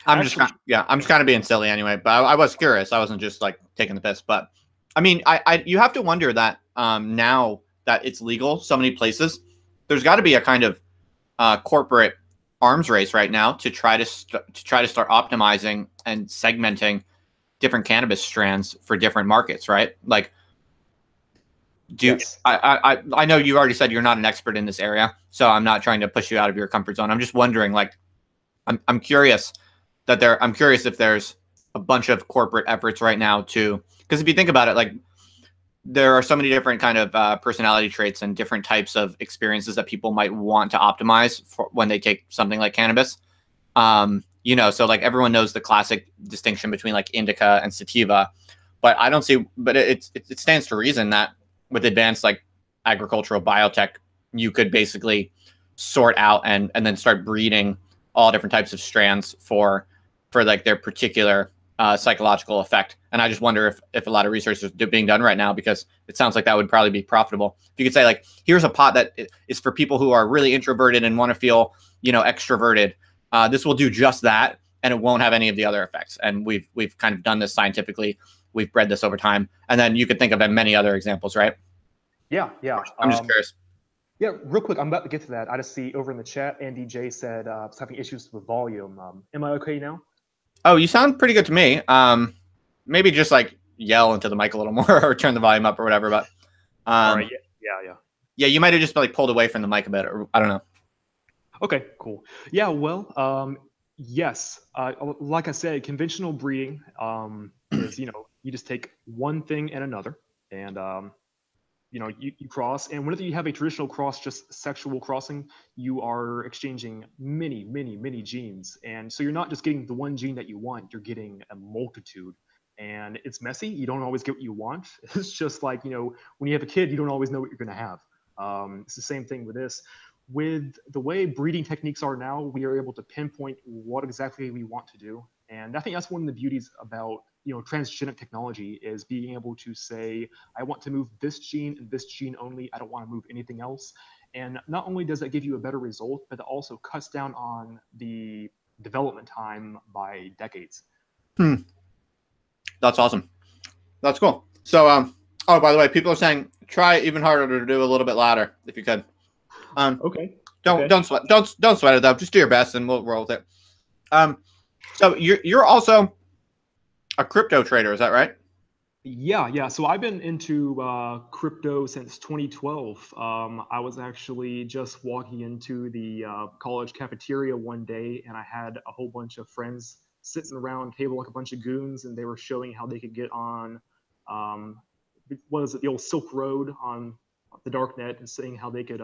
Actually, I'm just kind of being silly anyway, but I was curious. I wasn't just like taking the piss, but I mean, you have to wonder that now that it's legal so many places, there's got to be a kind of corporate arms race right now to try to start optimizing and segmenting different cannabis strands for different markets, right? Like, yes. I know you already said you're not an expert in this area, so I'm not trying to push you out of your comfort zone. I'm just wondering, like, I'm curious I'm curious if there's a bunch of corporate efforts right now to, because if you think about it, like there are so many different kind of personality traits and different types of experiences that people might want to optimize for when they take something like cannabis. You know, so like everyone knows the classic distinction between like indica and sativa, but I don't see, but it stands to reason that with advanced like agricultural biotech, you could basically sort out and then start breeding all different types of strands for like their particular psychological effect. And I just wonder if a lot of research is being done right now, because it sounds like that would probably be profitable. If you could say like, here's a pot that is for people who are really introverted and want to feel, you know, extroverted. This will do just that, and it won't have any of the other effects. And we've kind of done this scientifically. We've bred this over time. And then you could think of many other examples, right? Yeah, yeah. I'm just curious. Yeah, real quick, I'm about to get to that. I just see over in the chat, Andy J said it's having issues with volume. Am I okay now? Oh, you sound pretty good to me. Maybe just like yell into the mic a little more or turn the volume up or whatever. But All right, yeah. yeah, you might have just like pulled away from the mic a bit, or I don't know. Okay, cool. Yeah, well, yes. Like I said, conventional breeding is, you just take one thing and another, and you cross. And whenever you have a traditional cross, just sexual crossing, you are exchanging many, many, many genes. And so you're not just getting the one gene that you want, you're getting a multitude. And it's messy. You don't always get what you want. It's just like, when you have a kid, you don't always know what you're going to have. It's the same thing with this. With the way breeding techniques are now, we are able to pinpoint what exactly we want to do. And I think that's one of the beauties about transgenic technology, is being able to say, I want to move this gene and this gene only. I don't want to move anything else. And not only does that give you a better result, but it also cuts down on the development time by decades. That's awesome. That's cool. So, oh, by the way, people are saying try even harder to do a little bit louder if you could. Okay. Don't sweat. Don't sweat it though. Just do your best, and we'll roll with it. So you're also a crypto trader, is that right? Yeah. So I've been into crypto since 2012. I was actually just walking into the college cafeteria one day, and I had a whole bunch of friends sitting around a table like a bunch of goons, and they were showing how they could get on, what is it, the old Silk Road on the dark net, and saying how they could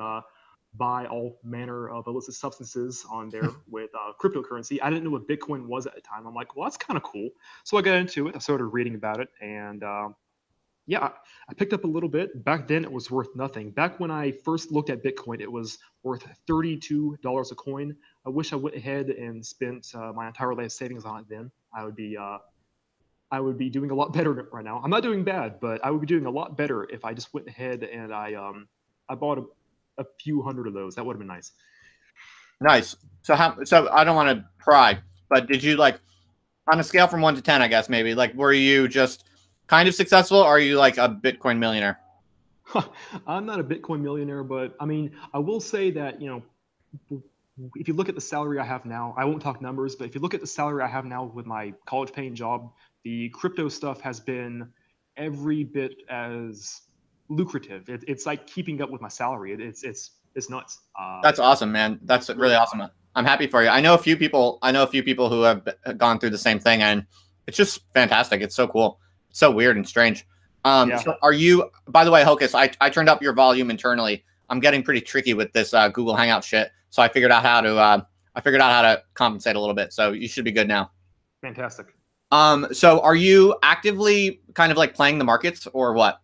buy all manner of illicit substances on there with cryptocurrency. I didn't know what Bitcoin was at the time. I'm like, well, that's kind of cool. So I got into it. I started reading about it, and yeah, I picked up a little bit. Back then, it was worth nothing. Back when I first looked at Bitcoin, it was worth $32 a coin. I wish I went ahead and spent my entire life savings on it then. I would be doing a lot better right now. I'm not doing bad, but I would be doing a lot better if I just went ahead and I bought a few hundred of those. That would have been nice. Nice. So how? So I don't want to pry, but did you like on a scale from 1 to 10? I guess maybe like were you just kind of successful, or are you like a Bitcoin millionaire? I'm not a Bitcoin millionaire, but I mean, I will say that, if you look at the salary I have now, I won't talk numbers, but if you look at the salary I have now with my college paying job, the crypto stuff has been every bit as lucrative. It's like keeping up with my salary. It's nuts. That's awesome, man. That's really Really. awesome. I'm happy for you. I know a few people. I know a few people who have gone through the same thing, and it's just fantastic. It's so cool. It's so weird and strange. Yeah. So are you? By the way, Hocus, I turned up your volume internally. I'm getting pretty tricky with this Google Hangout shit, so I figured out how to compensate a little bit. So you should be good now. Fantastic. So are you actively kind of like playing the markets or what?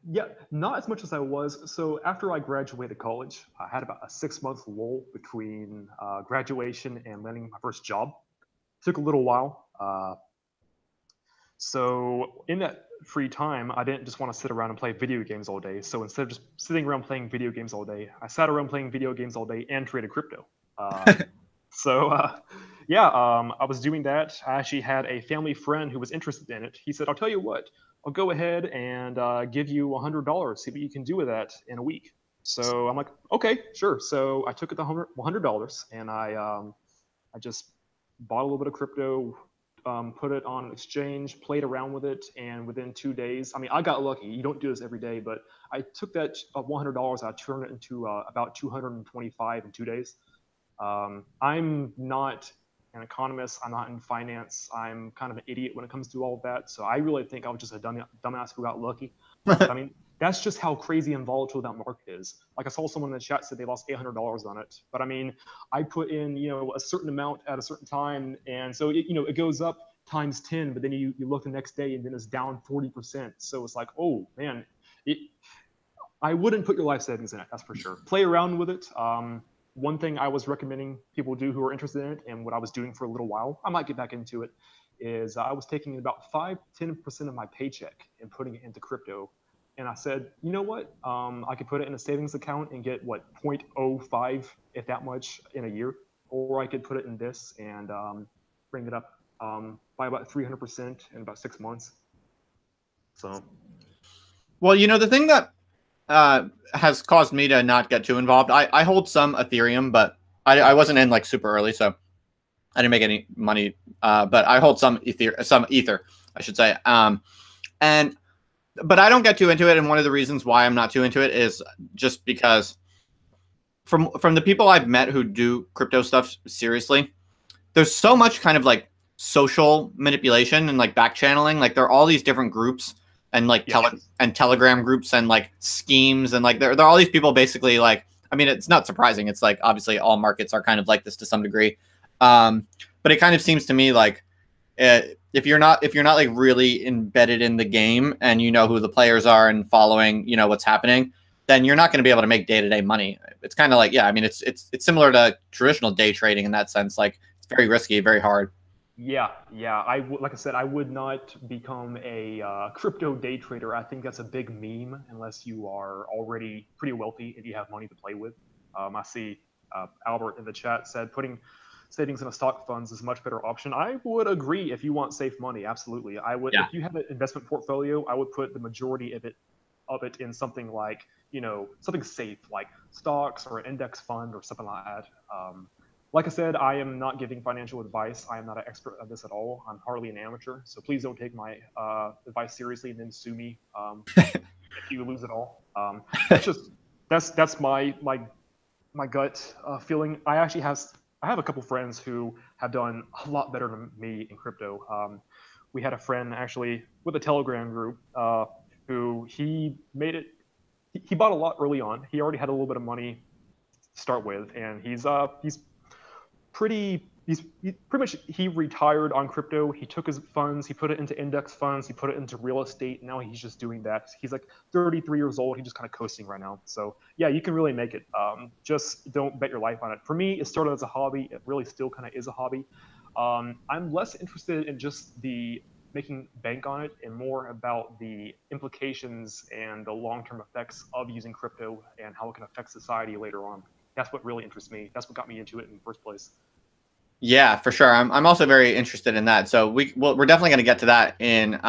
Yeah, not as much as I was. So after I graduated college, I had about a 6 month lull between graduation and landing my first job. Took a little while. So in that free time, I didn't just want to sit around and play video games all day. So instead of just sitting around playing video games all day, I sat around playing video games all day and traded crypto. Uh, so yeah, I was doing that. I actually had a family friend who was interested in it. He said, "I'll tell you what, I'll go ahead and give you $100. See what you can do with that in a week." So I'm like, "Okay, sure." So I took it the $100 and I just bought a little bit of crypto, put it on an exchange, played around with it, and within 2 days, I mean, I got lucky. You don't do this every day, but I took that $100, I turned it into about 225 in 2 days. I'm not an economist. I'm not in finance. I'm kind of an idiot when it comes to all of that. So I really think I was just a dumbass who got lucky. But I mean, that's just how crazy and volatile that market is. Like I saw someone in the chat said they lost $800 on it. But I mean, I put in, a certain amount at a certain time. And so, it goes up times 10, but then you look the next day and then it's down 40%. So it's like, oh man, it, I wouldn't put your life savings in it. That's for sure. Play around with it. One thing I was recommending people do who are interested in it, and what I was doing for a little while, I might get back into it, is I was taking about 5-10% of my paycheck and putting it into crypto. And I said, you know what? I could put it in a savings account and get what 0.05, if that much, in a year, or I could put it in this and bring it up by about 300% in about 6 months. So Well, the thing that has caused me to not get too involved. I hold some Ethereum, but I wasn't in like super early, so I didn't make any money. But I hold some ether, I should say. And but I don't get too into it, and one of the reasons why I'm not too into it is just because from the people I've met who do crypto stuff seriously, there's so much kind of like social manipulation and like back channeling. Like there are all these different groups and like yeah, Telegram groups and like schemes and like there are all these people basically like I mean it's not surprising. It's like obviously all markets are kind of like this to some degree. But it kind of seems to me like if you're not like really embedded in the game and you know who the players are and following what's happening, then you're not going to be able to make day-to-day money. It's kind of like I mean it's similar to traditional day trading in that sense. Like it's very risky, very hard. yeah. Like I said, I would not become a crypto day trader. I think that's a big meme unless you are already pretty wealthy and you have money to play with. I see Albert in the chat said putting savings in a stock funds is a much better option. I would agree if you want safe money. Absolutely, I would. Yeah. If you have an investment portfolio, I would put the majority of it in something like something safe like stocks or an index fund or something like that. Like I said, I am not giving financial advice. I am not an expert at this at all. I'm hardly an amateur, so please don't take my advice seriously and then sue me if you lose it all. That's just that's my gut feeling. I have a couple friends who have done a lot better than me in crypto. We had a friend actually with a Telegram group who he made it. He bought a lot early on. He already had a little bit of money to start with, and he's pretty much he retired on crypto. He took his funds, he put it into index funds, he put it into real estate. Now he's just doing that. He's like 33 years old. He's just kind of coasting right now. So yeah, you can really make it. Just don't bet your life on it. For me, it started as a hobby. It really still kind of is a hobby. I'm less interested in just the making bank on it and more about the implications and the long-term effects of using crypto and how it can affect society later on. That's what really interests me. That's what got me into it in the first place. Yeah, for sure. I'm also very interested in that. So we're definitely going to get to that in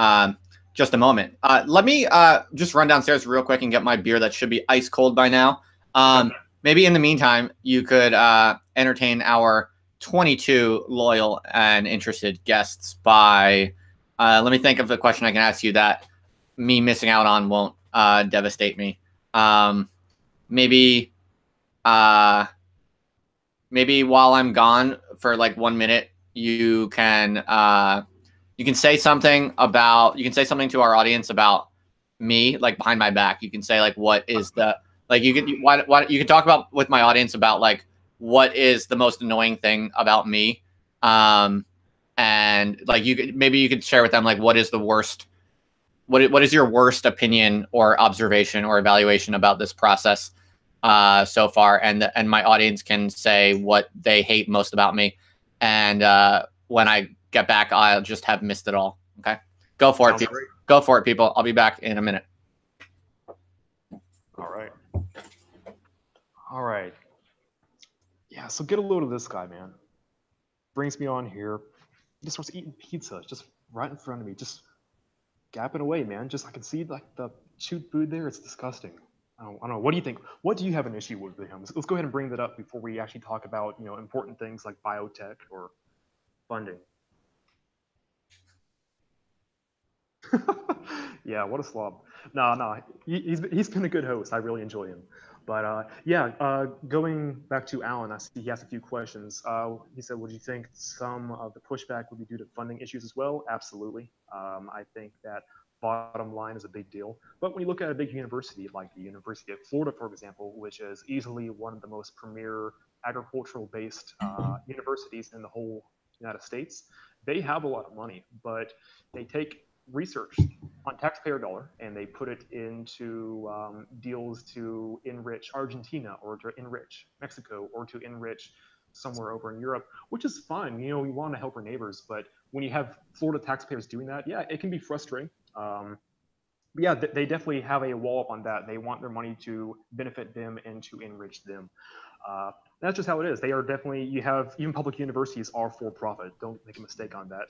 just a moment. Let me just run downstairs real quick and get my beer that should be ice cold by now. Maybe in the meantime, you could entertain our 22 loyal and interested guests by let me think of a question I can ask you that me missing out on won't devastate me. Maybe maybe while I'm gone for like 1 minute, you can say something to our audience about me, like behind my back. You can say like what is the like you can why you can talk about with my audience about like what is the most annoying thing about me, and like you could share with them like what is the worst what is your worst opinion or observation or evaluation about this process so far, and my audience can say what they hate most about me, and when I get back, I'll just have missed it all. Okay, go for it, people. Go for it, people. I'll be back in a minute. All right. All right. Yeah. So get a load of this guy, man. Brings me on here. He just starts eating pizza, just right in front of me, just gapping away, man. Just I can see like the chewed food there. It's disgusting. I don't know. What do you think? What do you have an issue with him? Let's go ahead and bring that up before we actually talk about important things like biotech or funding. Yeah, what a slob. No, he's been a good host. I really enjoy him. But yeah, going back to Alan, I see he asked a few questions. He said, "Would you think some of the pushback would be due to funding issues as well?" Absolutely. I think that bottom line is a big deal. But when you look at a big university like the University of Florida, for example, which is easily one of the most premier agricultural-based universities in the whole United States, they have a lot of money, but they take research on taxpayer dollar and they put it into deals to enrich Argentina or to enrich Mexico or to enrich somewhere over in Europe, which is fine. We want to help our neighbors, but when you have Florida taxpayers doing that, yeah, it can be frustrating. But yeah, they definitely have a wall up on that. They want their money to benefit them and to enrich them. That's just how it is. They are definitely, you have, even public universities are for profit. Don't make a mistake on that.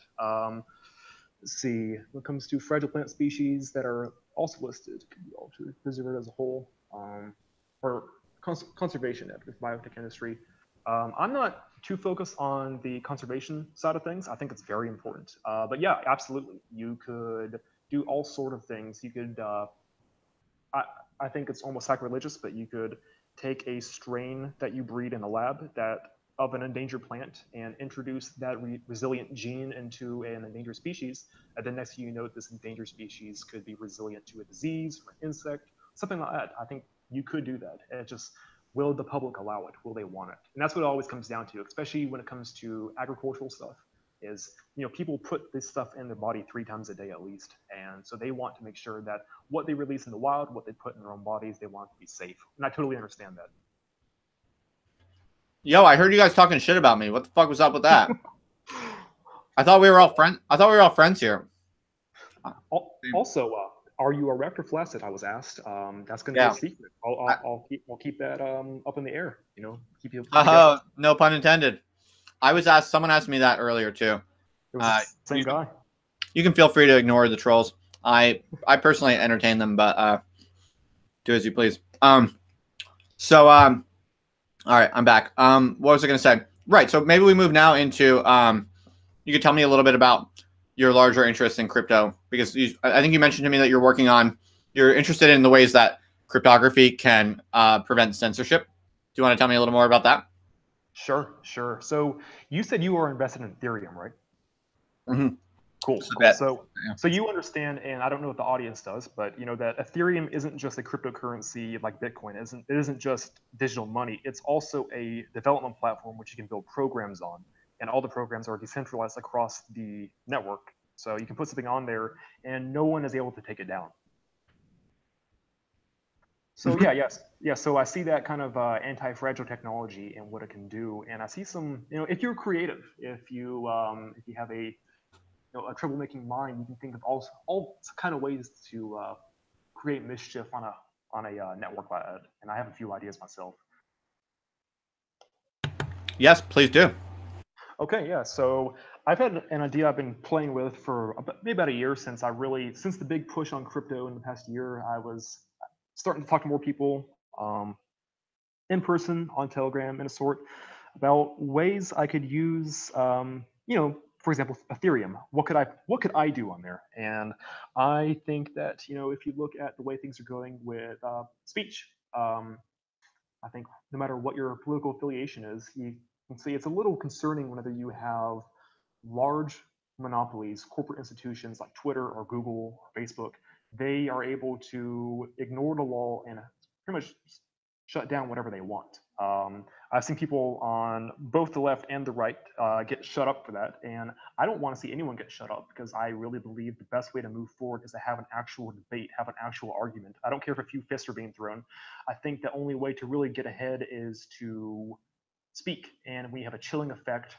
Let's see, when it comes to fragile plant species that are also listed, could be altered, preserved as a whole, or conservation with biotech industry. I'm not too focused on the conservation side of things. I think it's very important. But yeah, absolutely. You could do all sort of things. You could, I think it's almost sacrilegious, but you could take a strain that you breed in a lab that of an endangered plant and introduce that resilient gene into an endangered species. And then next thing you know, this endangered species could be resilient to a disease or an insect, something like that. I think you could do that. And it just, will the public allow it? Will they want it? And that's what it always comes down to, especially when it comes to agricultural stuff. Is people put this stuff in their body 3 times a day at least, and so they want to make sure that what they release in the wild, what they put in their own bodies, they want it to be safe. And I totally understand that. Yo, I heard you guys talking shit about me. What the fuck was up with that? I thought we were all friends here. Also, are you erect or flaccid? I was asked. That's going to be a secret. I'll keep that up in the air. Keep you. No pun intended. I was asked. Someone asked me that earlier too. It was the same guy. You can feel free to ignore the trolls. I personally entertain them, but do as you please. So all right, I'm back. What was I going to say? Right. So maybe we move now into you could tell me a little bit about your larger interest in crypto, because I think you mentioned to me that you're interested in the ways that cryptography can prevent censorship. Do you want to tell me a little more about that? Sure. So you said you were invested in Ethereum, right? Mm-hmm. Cool. So you understand, and I don't know what the audience does, but that Ethereum isn't just a cryptocurrency like Bitcoin. It isn't just digital money. It's also a development platform which you can build programs on, and all the programs are decentralized across the network. So you can put something on there, and no one is able to take it down. So yeah. So I see that kind of anti-fragile technology and what it can do, and I see some. If you're creative, if you have a a troublemaking mind, you can think of all kind of ways to create mischief on a network like that. And I have a few ideas myself. Yes, please do. Okay, yeah. So I've had an idea I've been playing with for maybe about a year since the big push on crypto in the past year. I was starting to talk to more people in person on Telegram in a sort about ways I could use, for example, Ethereum. What could I do on there? And I think that if you look at the way things are going with speech, I think no matter what your political affiliation is, you can see it's a little concerning whenever you have large monopolies, corporate institutions like Twitter or Google or Facebook. They are able to ignore the law and pretty much shut down whatever they want. I've seen people on both the left and the right get shut up for that, and I don't want to see anyone get shut up because I really believe the best way to move forward is to have an actual debate, have an actual argument. I don't care if a few fists are being thrown. I think the only way to really get ahead is to speak, and we have a chilling effect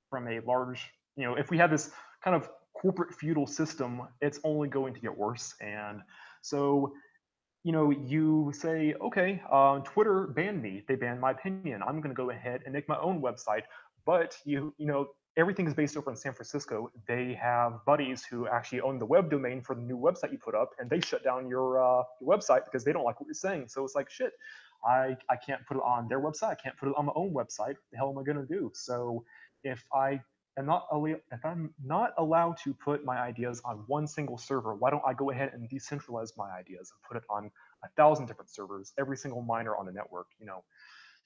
from a large, if we have this kind of corporate feudal system, it's only going to get worse. And so you say, okay, Twitter banned me. They banned my opinion. I'm going to go ahead and make my own website. But everything is based over in San Francisco. They have buddies who actually own the web domain for the new website you put up, and they shut down your website because they don't like what you're saying. So it's like, shit, I can't put it on their website. I can't put it on my own website. What the hell am I going to do? So if I if I'm not allowed to put my ideas on one single server, why don't I go ahead and decentralize my ideas and put it on 1,000 different servers, every single miner on the network?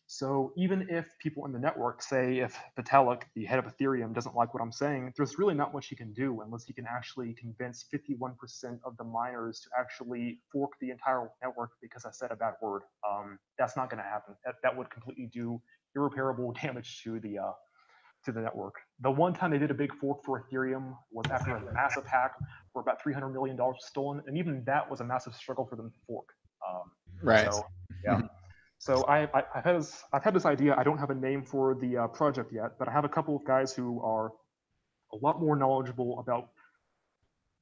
So even if people in the network say if Vitalik, the head of Ethereum, doesn't like what I'm saying, there's really not much he can do unless he can actually convince 51% of the miners to actually fork the entire network because I said a bad word. That's not going to happen. That would completely do irreparable damage to the network. The one time they did a big fork for Ethereum was after a massive hack where about $300 million was stolen, and even that was a massive struggle for them to fork. Um, Right. so yeah. So I've had this idea. I don't have a name for the project yet, but I have a couple of guys who are a lot more knowledgeable about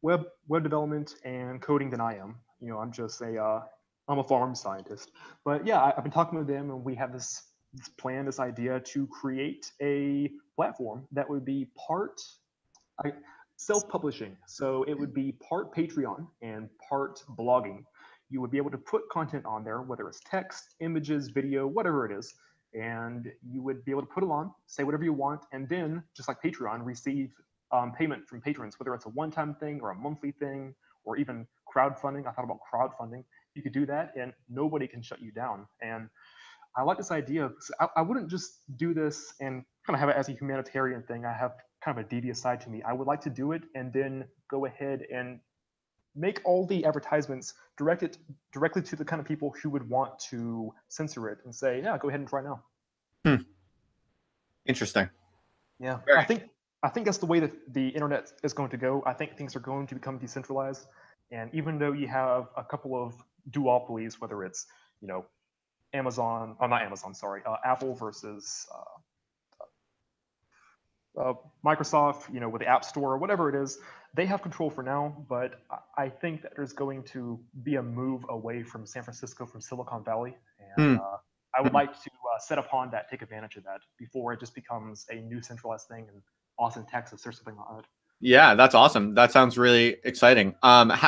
web development and coding than I am. I'm just I'm a farm scientist. But yeah, I've been talking with them, and we have this plan, this idea to create a platform that would be part I, self-publishing. So it would be part Patreon and part blogging. You would be able to put content on there, whether it's text, images, video, whatever it is, and you would be able to put it on, say whatever you want, and then, just like Patreon, receive payment from patrons, whether it's a one-time thing or a monthly thing, or even crowdfunding. I thought about crowdfunding. You could do that, and nobody can shut you down. And I like this idea. I wouldn't just do this and kind of have it as a humanitarian thing. I have kind of a devious side to me. I would like to do it and then go ahead and make all the advertisements directed directly to the kind of people who would want to censor it and say, yeah, go ahead and try now. Hmm. Interesting. Yeah, Very I think that's the way that the internet is going to go. I think things are going to become decentralized, and even though you have a couple of duopolies, whether it's you know Amazon, not Amazon, sorry, Apple versus uh, Microsoft, with the App Store or whatever it is, they have control for now. But I think that there's going to be a move away from San Francisco, from Silicon Valley, and Hmm. I would like to set upon that, take advantage of that before it just becomes a new centralized thing in Austin, Texas, or something like that. Yeah, that's awesome. That sounds really exciting.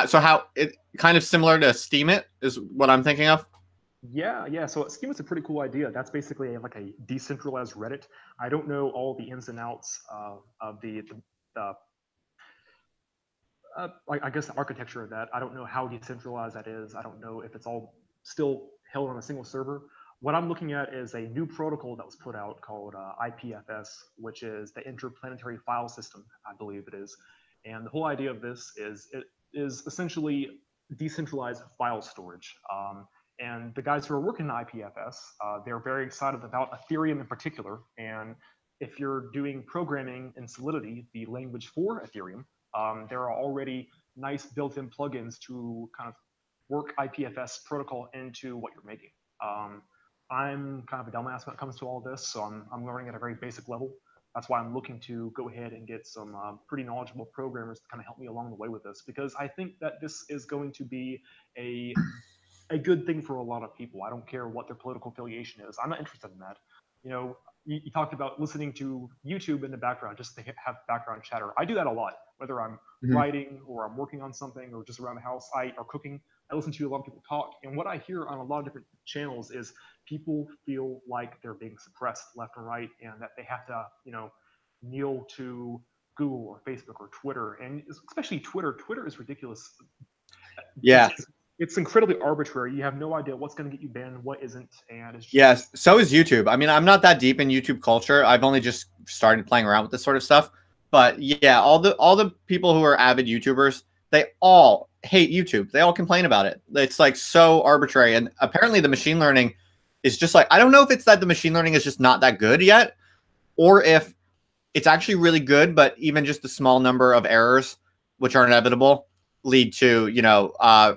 So how it kind of similar to Steam It is what I'm thinking of. Yeah, yeah. So Schema's a pretty cool idea. That's basically like a decentralized Reddit. I don't know all the ins and outs of the I guess the architecture of that. I don't know how decentralized that is. I don't know if it's all still held on a single server. What I'm looking at is a new protocol that was put out called IPFS, which is the Interplanetary File System, I believe it is. And the whole idea of this is it is essentially decentralized file storage. And the guys who are working in IPFS, they're very excited about Ethereum in particular. And if you're doing programming in Solidity, the language for Ethereum, there are already nice built-in plugins to kind of work IPFS protocol into what you're making. I'm kind of a dumbass when it comes to all this, so I'm learning at a very basic level. That's why I'm looking to go ahead and get some pretty knowledgeable programmers to kind of help me along the way with this, because I think that this is going to be a a good thing for a lot of people. I don't care what their political affiliation is. I'm not interested in that. You know, you talked about listening to YouTube in the background just to have background chatter. I do that a lot, whether I'm Mhm. writing or I'm working on something or just around the house. Or cooking. I listen to a lot of people talk, and what I hear on a lot of different channels is people feel like they're being suppressed left and right, and that they have to, kneel to Google or Facebook or Twitter, and especially Twitter. Twitter is ridiculous. Yeah. It's incredibly arbitrary. You have no idea what's going to get you banned, what isn't, and it's Yes, just so is YouTube. I mean, I'm not that deep in YouTube culture. I've only just started playing around with this sort of stuff. But yeah, all the people who are avid YouTubers, they all hate YouTube. They all complain about it. It's like so arbitrary. And apparently the machine learning is just like, I don't know if it's that the machine learning is just not that good yet, or if it's actually really good, but even just a small number of errors, which are inevitable, lead to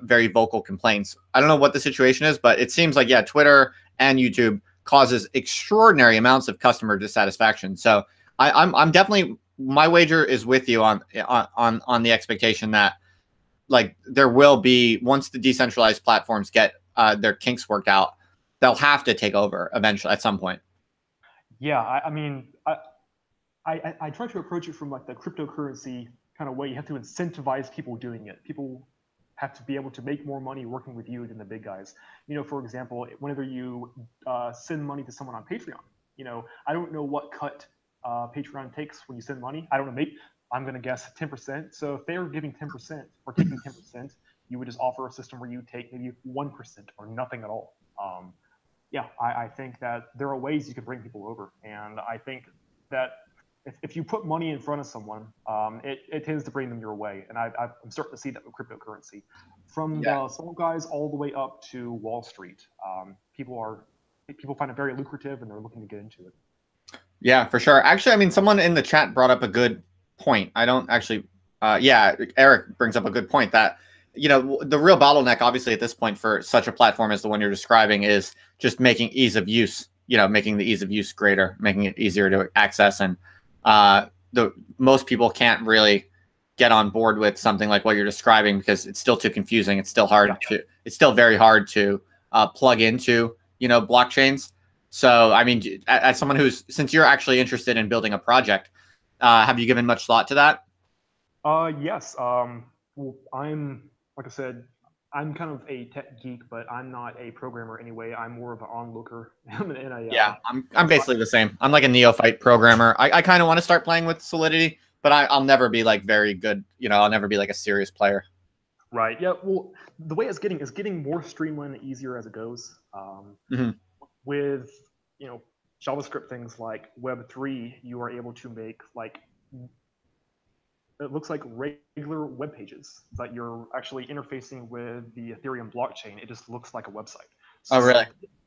very vocal complaints. I don't know what the situation is, but it seems like yeah, Twitter and YouTube causes extraordinary amounts of customer dissatisfaction. So I'm definitely, my wager is with you on the expectation that like there will be, once the decentralized platforms get their kinks worked out, they'll have to take over eventually at some point. yeah. I mean, I try to approach it from like the cryptocurrency kind of way. You have to incentivize people doing it. People have to be able to make more money working with you than the big guys. For example, whenever you send money to someone on Patreon, I don't know what cut Patreon takes when you send money. I don't know. Maybe I'm going to guess 10%. So if they're giving 10% or taking 10%, you would just offer a system where you take maybe 1% or nothing at all. Yeah, I think that there are ways you can bring people over, and I think that if you put money in front of someone, it tends to bring them your way, and I'm starting to see that with cryptocurrency, from Yeah. the small guys all the way up to Wall Street. People find it very lucrative, and they're looking to get into it. Yeah, for sure. Actually, I mean, someone in the chat brought up a good point. I don't actually, yeah, Eric brings up a good point that, the real bottleneck, obviously, at this point for such a platform as the one you're describing is just making ease of use, making the ease of use greater, making it easier to access. And the most people can't really get on board with something like what you're describing because it's still too confusing. It's still hard Yeah. to, it's still very hard to plug into, blockchains. So, I mean, as someone who's, since you're actually interested in building a project, have you given much thought to that? Yes. Well, like I said, I'm kind of a tech geek, but I'm not a programmer anyway. I'm more of an onlooker, and Yeah, I'm basically the same. I'm like a neophyte programmer. I kind of want to start playing with Solidity, but I'll never be like very good. I'll never be like a serious player. right. Yeah. Well, the way it's getting is getting more streamlined and easier as it goes. Hmm. With you know JavaScript things like Web3, you are able to make like it looks like regular web pages, but you're actually interfacing with the Ethereum blockchain. It just looks like a website. Oh, really?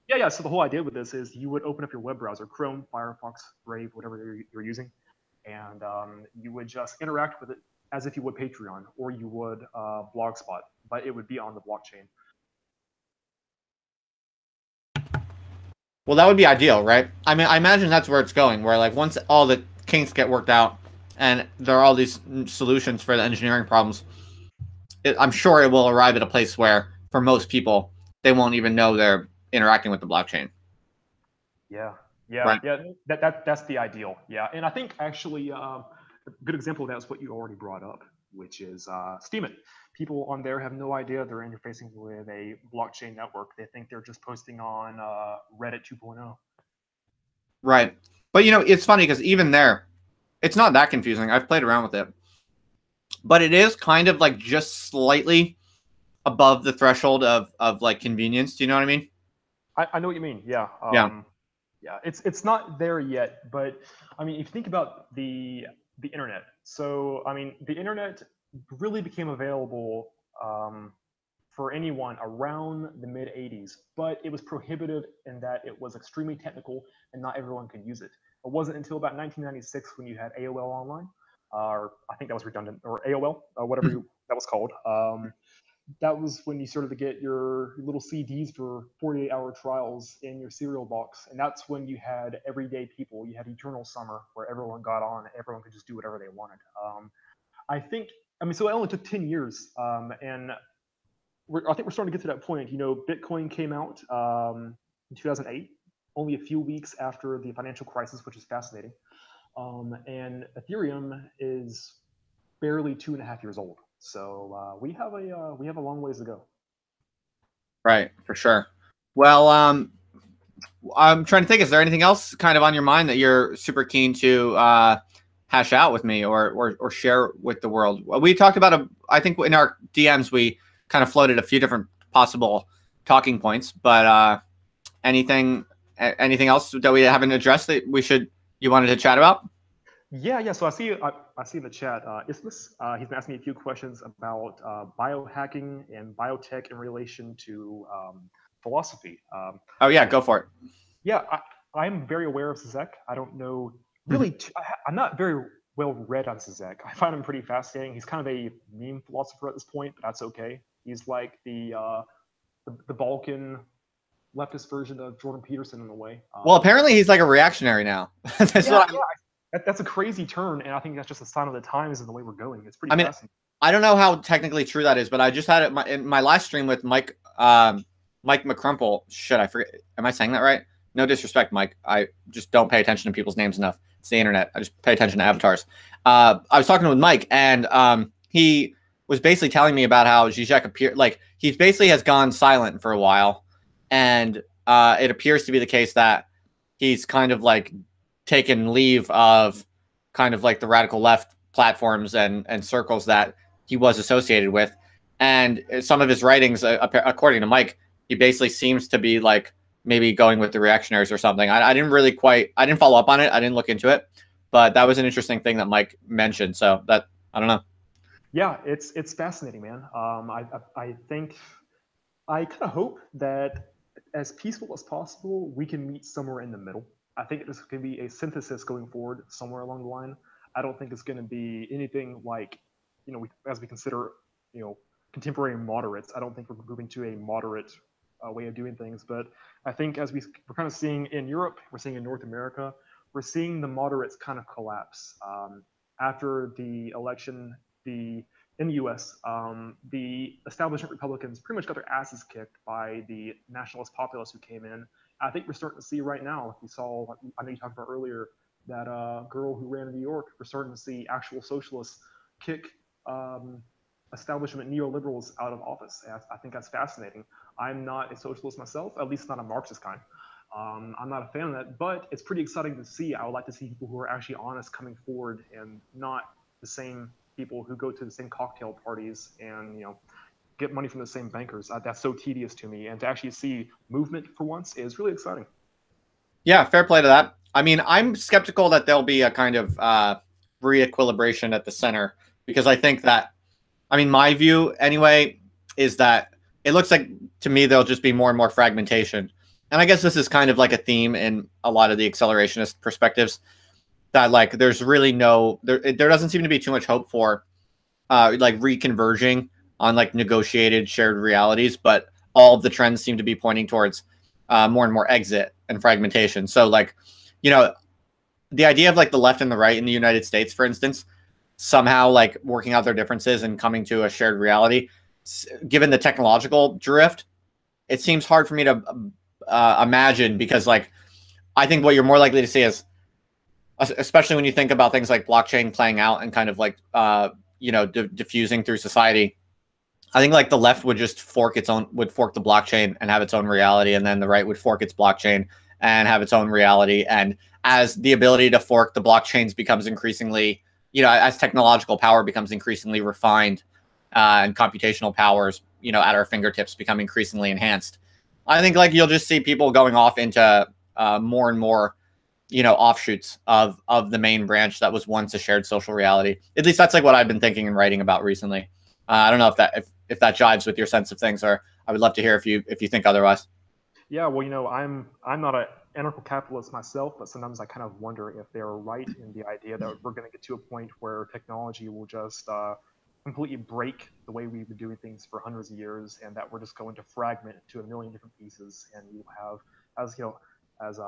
So yeah. So the whole idea with this is you would open up your web browser, Chrome, Firefox, Brave, whatever you're using, and you would just interact with it as if you would Patreon or you would Blogspot, but it would be on the blockchain. Well, that would be ideal, right? I mean, I imagine that's where it's going, where like once all the kinks get worked out and there are all these solutions for the engineering problems, I'm sure it will arrive at a place where for most people, they won't even know they're interacting with the blockchain. Yeah, Right. yeah. That's the ideal. Yeah, and I think actually a good example of that is what you already brought up, which is Steemit. People on there have no idea they're interfacing with a blockchain network. They think they're just posting on Reddit 2.0. Right. But it's funny because even there, it's not that confusing. I've played around with it. But it is kind of like just slightly above the threshold of like convenience. Do you know what I mean? I know what you mean. Yeah, Yeah. yeah. It's not there yet, but I mean, if you think about the internet, so I mean, the internet really became available for anyone around the mid 80s, but it was prohibitive in that it was extremely technical and not everyone could use it. It wasn't until about 1996 when you had AOL Online, or I think that was redundant, or AOL, whatever that was called. that was when you started to get your little CDs for 48-hour trials in your cereal box, and that's when you had everyday people. You had Eternal Summer, where everyone got on, everyone could just do whatever they wanted. I think, I mean, so it only took 10 years, and I think we're starting to get to that point. You know, Bitcoin came out in 2008, only a few weeks after the financial crisis, which is fascinating. And Ethereum is barely 2.5 years old. So we have a long ways to go. Right, for sure. Well, I'm trying to think. Is there anything else kind of on your mind that you're super keen to hash out with me or share with the world? We talked about I think in our DMs we kind of floated a few different possible talking points, but anything else that we haven't addressed that you wanted to chat about? Yeah. So I see in the chat, Isthmus. He's been asking me a few questions about biohacking and biotech in relation to philosophy. Oh yeah, go for it. Yeah, I'm very aware of Zizek. I don't know really. I'm not very well read on Zizek. I find him pretty fascinating. He's kind of a meme philosopher at this point, but that's okay. He's like the Balkan leftist version of Jordan Peterson in a way. Well, apparently he's like a reactionary now. That's Yeah, what that's a crazy turn, and I think that's just a sign of the times and the way we're going. It's pretty I mean, fascinating. I don't know how technically true that is, but I just had it in my live stream with Mike McCrumple. Shit, I forget. Am I saying that right? No disrespect, Mike. I just don't pay attention to people's names enough. It's the internet. I just pay attention to avatars. I was talking with Mike, and he was basically telling me about how Zizek appeared. Like he basically has gone silent for a while, and it appears to be the case that he's kind of like taken leave of kind of like the radical left platforms and circles that he was associated with. And some of his writings, according to Mike, he basically seems to be like maybe going with the reactionaries or something. I didn't follow up on it. I didn't look into it, but that was an interesting thing that Mike mentioned. So that, I don't know. Yeah, it's fascinating, man. I think I kind of hope that as peaceful as possible, we can meet somewhere in the middle. I think this can be a synthesis going forward somewhere along the line. I don't think it's going to be anything like, as we consider, you know, contemporary moderates. I don't think we're moving to a moderate way of doing things. But I think as we're kind of seeing in Europe, we're seeing in North America, we're seeing the moderates kind of collapse. After the election, in the U.S., the establishment Republicans pretty much got their asses kicked by the nationalist populists who came in. I think we're starting to see right now, like we saw, I know you talked about earlier, that girl who ran in New York, we're starting to see actual socialists kick establishment neoliberals out of office. I think that's fascinating. I'm not a socialist myself, at least not a Marxist kind. I'm not a fan of that, but it's pretty exciting to see. I would like to see people who are actually honest coming forward and not the same people who go to the same cocktail parties and get money from the same bankers. That's so tedious to me, and to actually see movement for once is really exciting. Yeah, fair play to that. I mean, I'm skeptical that there'll be a kind of re-equilibration at the center because I think that, I mean, my view anyway is that it looks like to me there'll just be more and more fragmentation. And I guess this is kind of like a theme in a lot of the accelerationist perspectives that like there's really there doesn't seem to be too much hope for like reconverging on like negotiated shared realities, but all of the trends seem to be pointing towards more and more exit and fragmentation. So like, you know, the idea of like the left and the right in the United States, for instance, somehow like working out their differences and coming to a shared reality, given the technological drift, it seems hard for me to imagine because like I think what you're more likely to see is, especially when you think about things like blockchain playing out and kind of like diffusing through society. I think like the left would just fork the blockchain and have its own reality, and then the right would fork its blockchain and have its own reality. And as the ability to fork the blockchains becomes increasingly, as technological power becomes increasingly refined, and computational powers, at our fingertips become increasingly enhanced, I think like you'll just see people going off into more and more, offshoots of the main branch that was once a shared social reality. At least that's like what I've been thinking and writing about recently. I don't know if that jives with your sense of things, or I would love to hear if you think otherwise. Yeah, well, I'm not an anarcho-capitalist myself, but sometimes I kind of wonder if they're right in the idea that we're going to get to a point where technology will just completely break the way we've been doing things for hundreds of years, and that we're just going to fragment to a million different pieces, and you have, as you know, as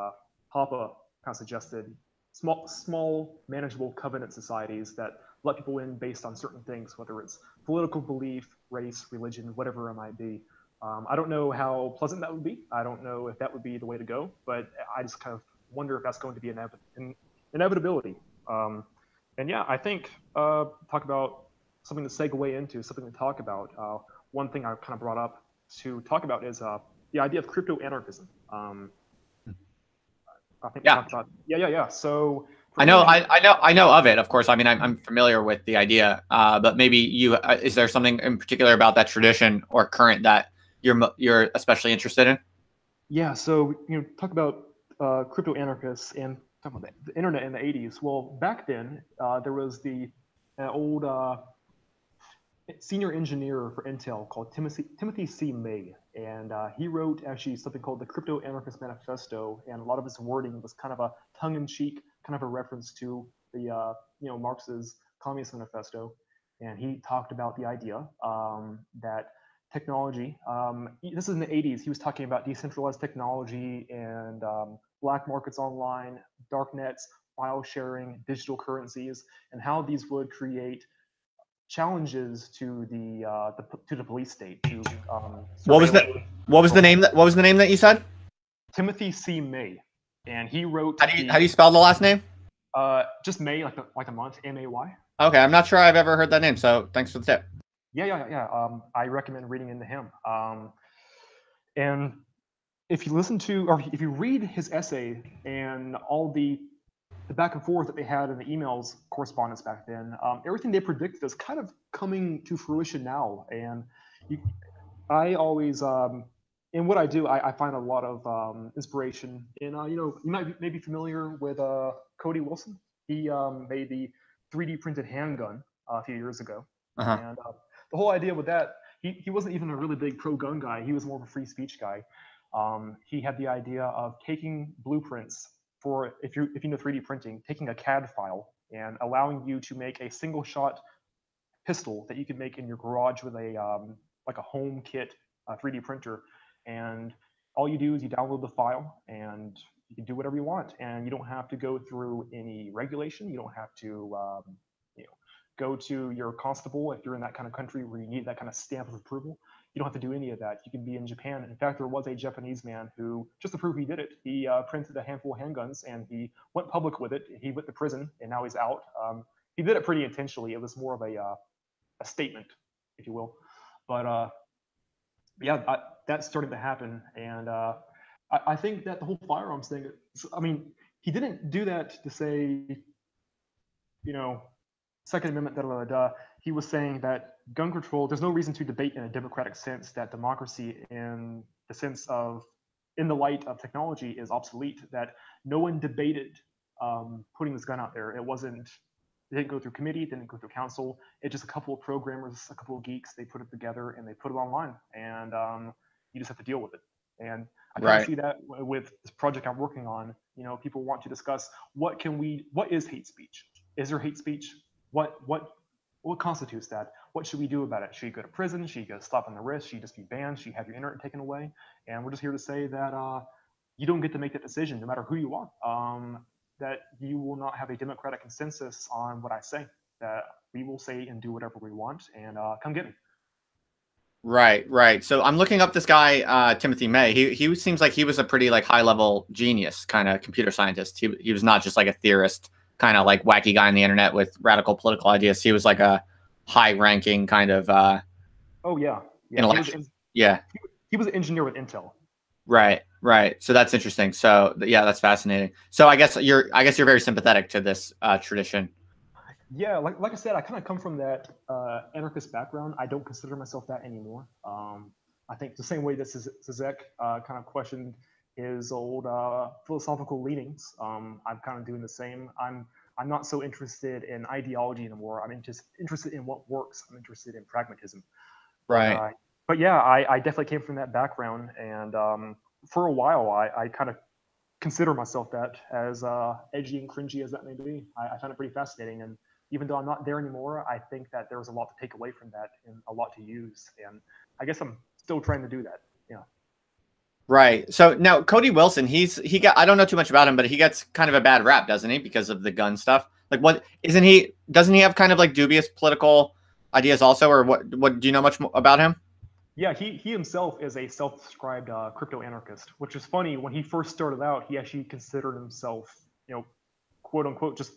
Papa kind of suggested, small manageable covenant societies that let people in based on certain things, whether it's political belief, race, religion, whatever it might be. I don't know how pleasant that would be. I don't know if that would be the way to go, but I just kind of wonder if that's going to be an inevitability. And yeah, I think talk about something to segue into, something to talk about. One thing I kind of brought up to talk about is the idea of crypto anarchism. I think we Yeah. talked about yeah. So for I me, know, I know of it. Of course, I mean, I'm familiar with the idea. But maybe is there something in particular about that tradition or current that you're especially interested in? yeah. So talk about crypto anarchists and talk about the internet in the '80s. Well, back then there was the old senior engineer for Intel called Timothy C. May, and he wrote actually something called the Crypto Anarchist Manifesto, and a lot of his wording was kind of a tongue-in-cheek, kind of a reference to the Marx's Communist Manifesto, and he talked about the idea that technology. This is in the '80s. He was talking about decentralized technology and black markets online, dark nets, file sharing, digital currencies, and how these would create challenges to the police state, to What was surveillance. the what was the name that what was the name that you said? Timothy C. May, and he wrote How do you spell the last name? just May, like a month, May. Okay, I'm not sure I've ever heard that name, so thanks for the tip. Yeah. I recommend reading into him. And if you listen to, or if you read his essay and all the back and forth that they had in the emails correspondence back then, everything they predicted is kind of coming to fruition now. And you, I always, in what I do, I find a lot of inspiration in, you might be familiar with Cody Wilson. He made the 3D printed handgun a few years ago. Uh-huh. And the whole idea with that, he wasn't even a really big pro gun guy. He was more of a free speech guy. He had the idea of taking blueprints for, if you know 3D printing, taking a CAD file and allowing you to make a single shot pistol that you can make in your garage with a like a home kit 3D printer, and all you do is you download the file and you can do whatever you want, and you don't have to go through any regulation. You don't have to go to your constable if you're in that kind of country where you need that kind of stamp of approval. You don't have to do any of that. You can be in Japan. In fact, there was a Japanese man who, just to prove he did it, he printed a handful of handguns and he went public with it. He went to prison and now he's out. He did it pretty intentionally. It was more of a statement, if you will. But yeah, that's starting to happen, and I think that the whole firearms thing. I mean, he didn't do that to say, you know, Second Amendment, da da da da. He was saying that gun control. There's no reason to debate in a democratic sense that democracy, in the sense of, in the light of technology, is obsolete. That no one debated putting this gun out there. It wasn't. It didn't go through committee, it didn't go through council. It's just a couple of programmers, a couple of geeks. They put it together and they put it online, and you just have to deal with it. And I kind of Right. see that with this project I'm working on. People want to discuss what is hate speech? Is there hate speech? What constitutes that? What should we do about it? Should you go to prison? Should you get a slap on the wrist? Should you just be banned? Should you have your internet taken away? And we're just here to say that you don't get to make that decision, no matter who you are. That you will not have a democratic consensus on what I say. That we will say and do whatever we want, and come get me. Right. So I'm looking up this guy, Timothy May. He seems like he was a pretty like high level genius kind of computer scientist. He was not just like a theorist, kind of like wacky guy on the internet with radical political ideas. He was like a high ranking kind of Oh yeah. intellectual. Yeah. He was an engineer with Intel. Right. So that's interesting. So yeah, that's fascinating. So I guess you're very sympathetic to this tradition. Yeah, like I said, I kind of come from that anarchist background. I don't consider myself that anymore. I think the same way that Zizek kind of questioned his old philosophical leanings. I'm kind of doing the same. I'm not so interested in ideology anymore. I'm just interested in what works. I'm interested in pragmatism. But Right. yeah, I definitely came from that background, and for a while, I kind of consider myself that, as edgy and cringy as that may be. I find it pretty fascinating, and even though I'm not there anymore, I think that there was a lot to take away from that and a lot to use. And I guess I'm still trying to do that. Yeah. Right. So now Cody Wilson, he got, I don't know too much about him, but he gets kind of a bad rap, doesn't he? Because of the gun stuff. Like what isn't he doesn't he have kind of like dubious political ideas also, or what do you know much about him? Yeah, he himself is a self-described crypto anarchist, which is funny. When he first started out, he actually considered himself, quote unquote, just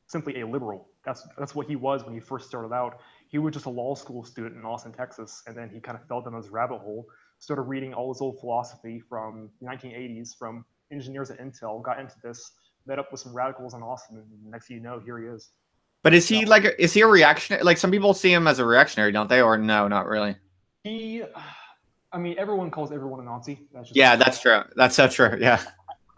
simply a liberal. That's what he was when he first started out. He was just a law school student in Austin, Texas, and then he kind of fell down this rabbit hole, started reading all his old philosophy from the 1980s, from engineers at Intel, got into this, met up with some radicals in Austin, and next thing you know, here he is. But is he So like is he a reactionary? Like some people see him as a reactionary, don't they? Or no, not really. he, I mean, everyone calls everyone a Nazi. That's just Yeah, that's true. That's so true. Yeah.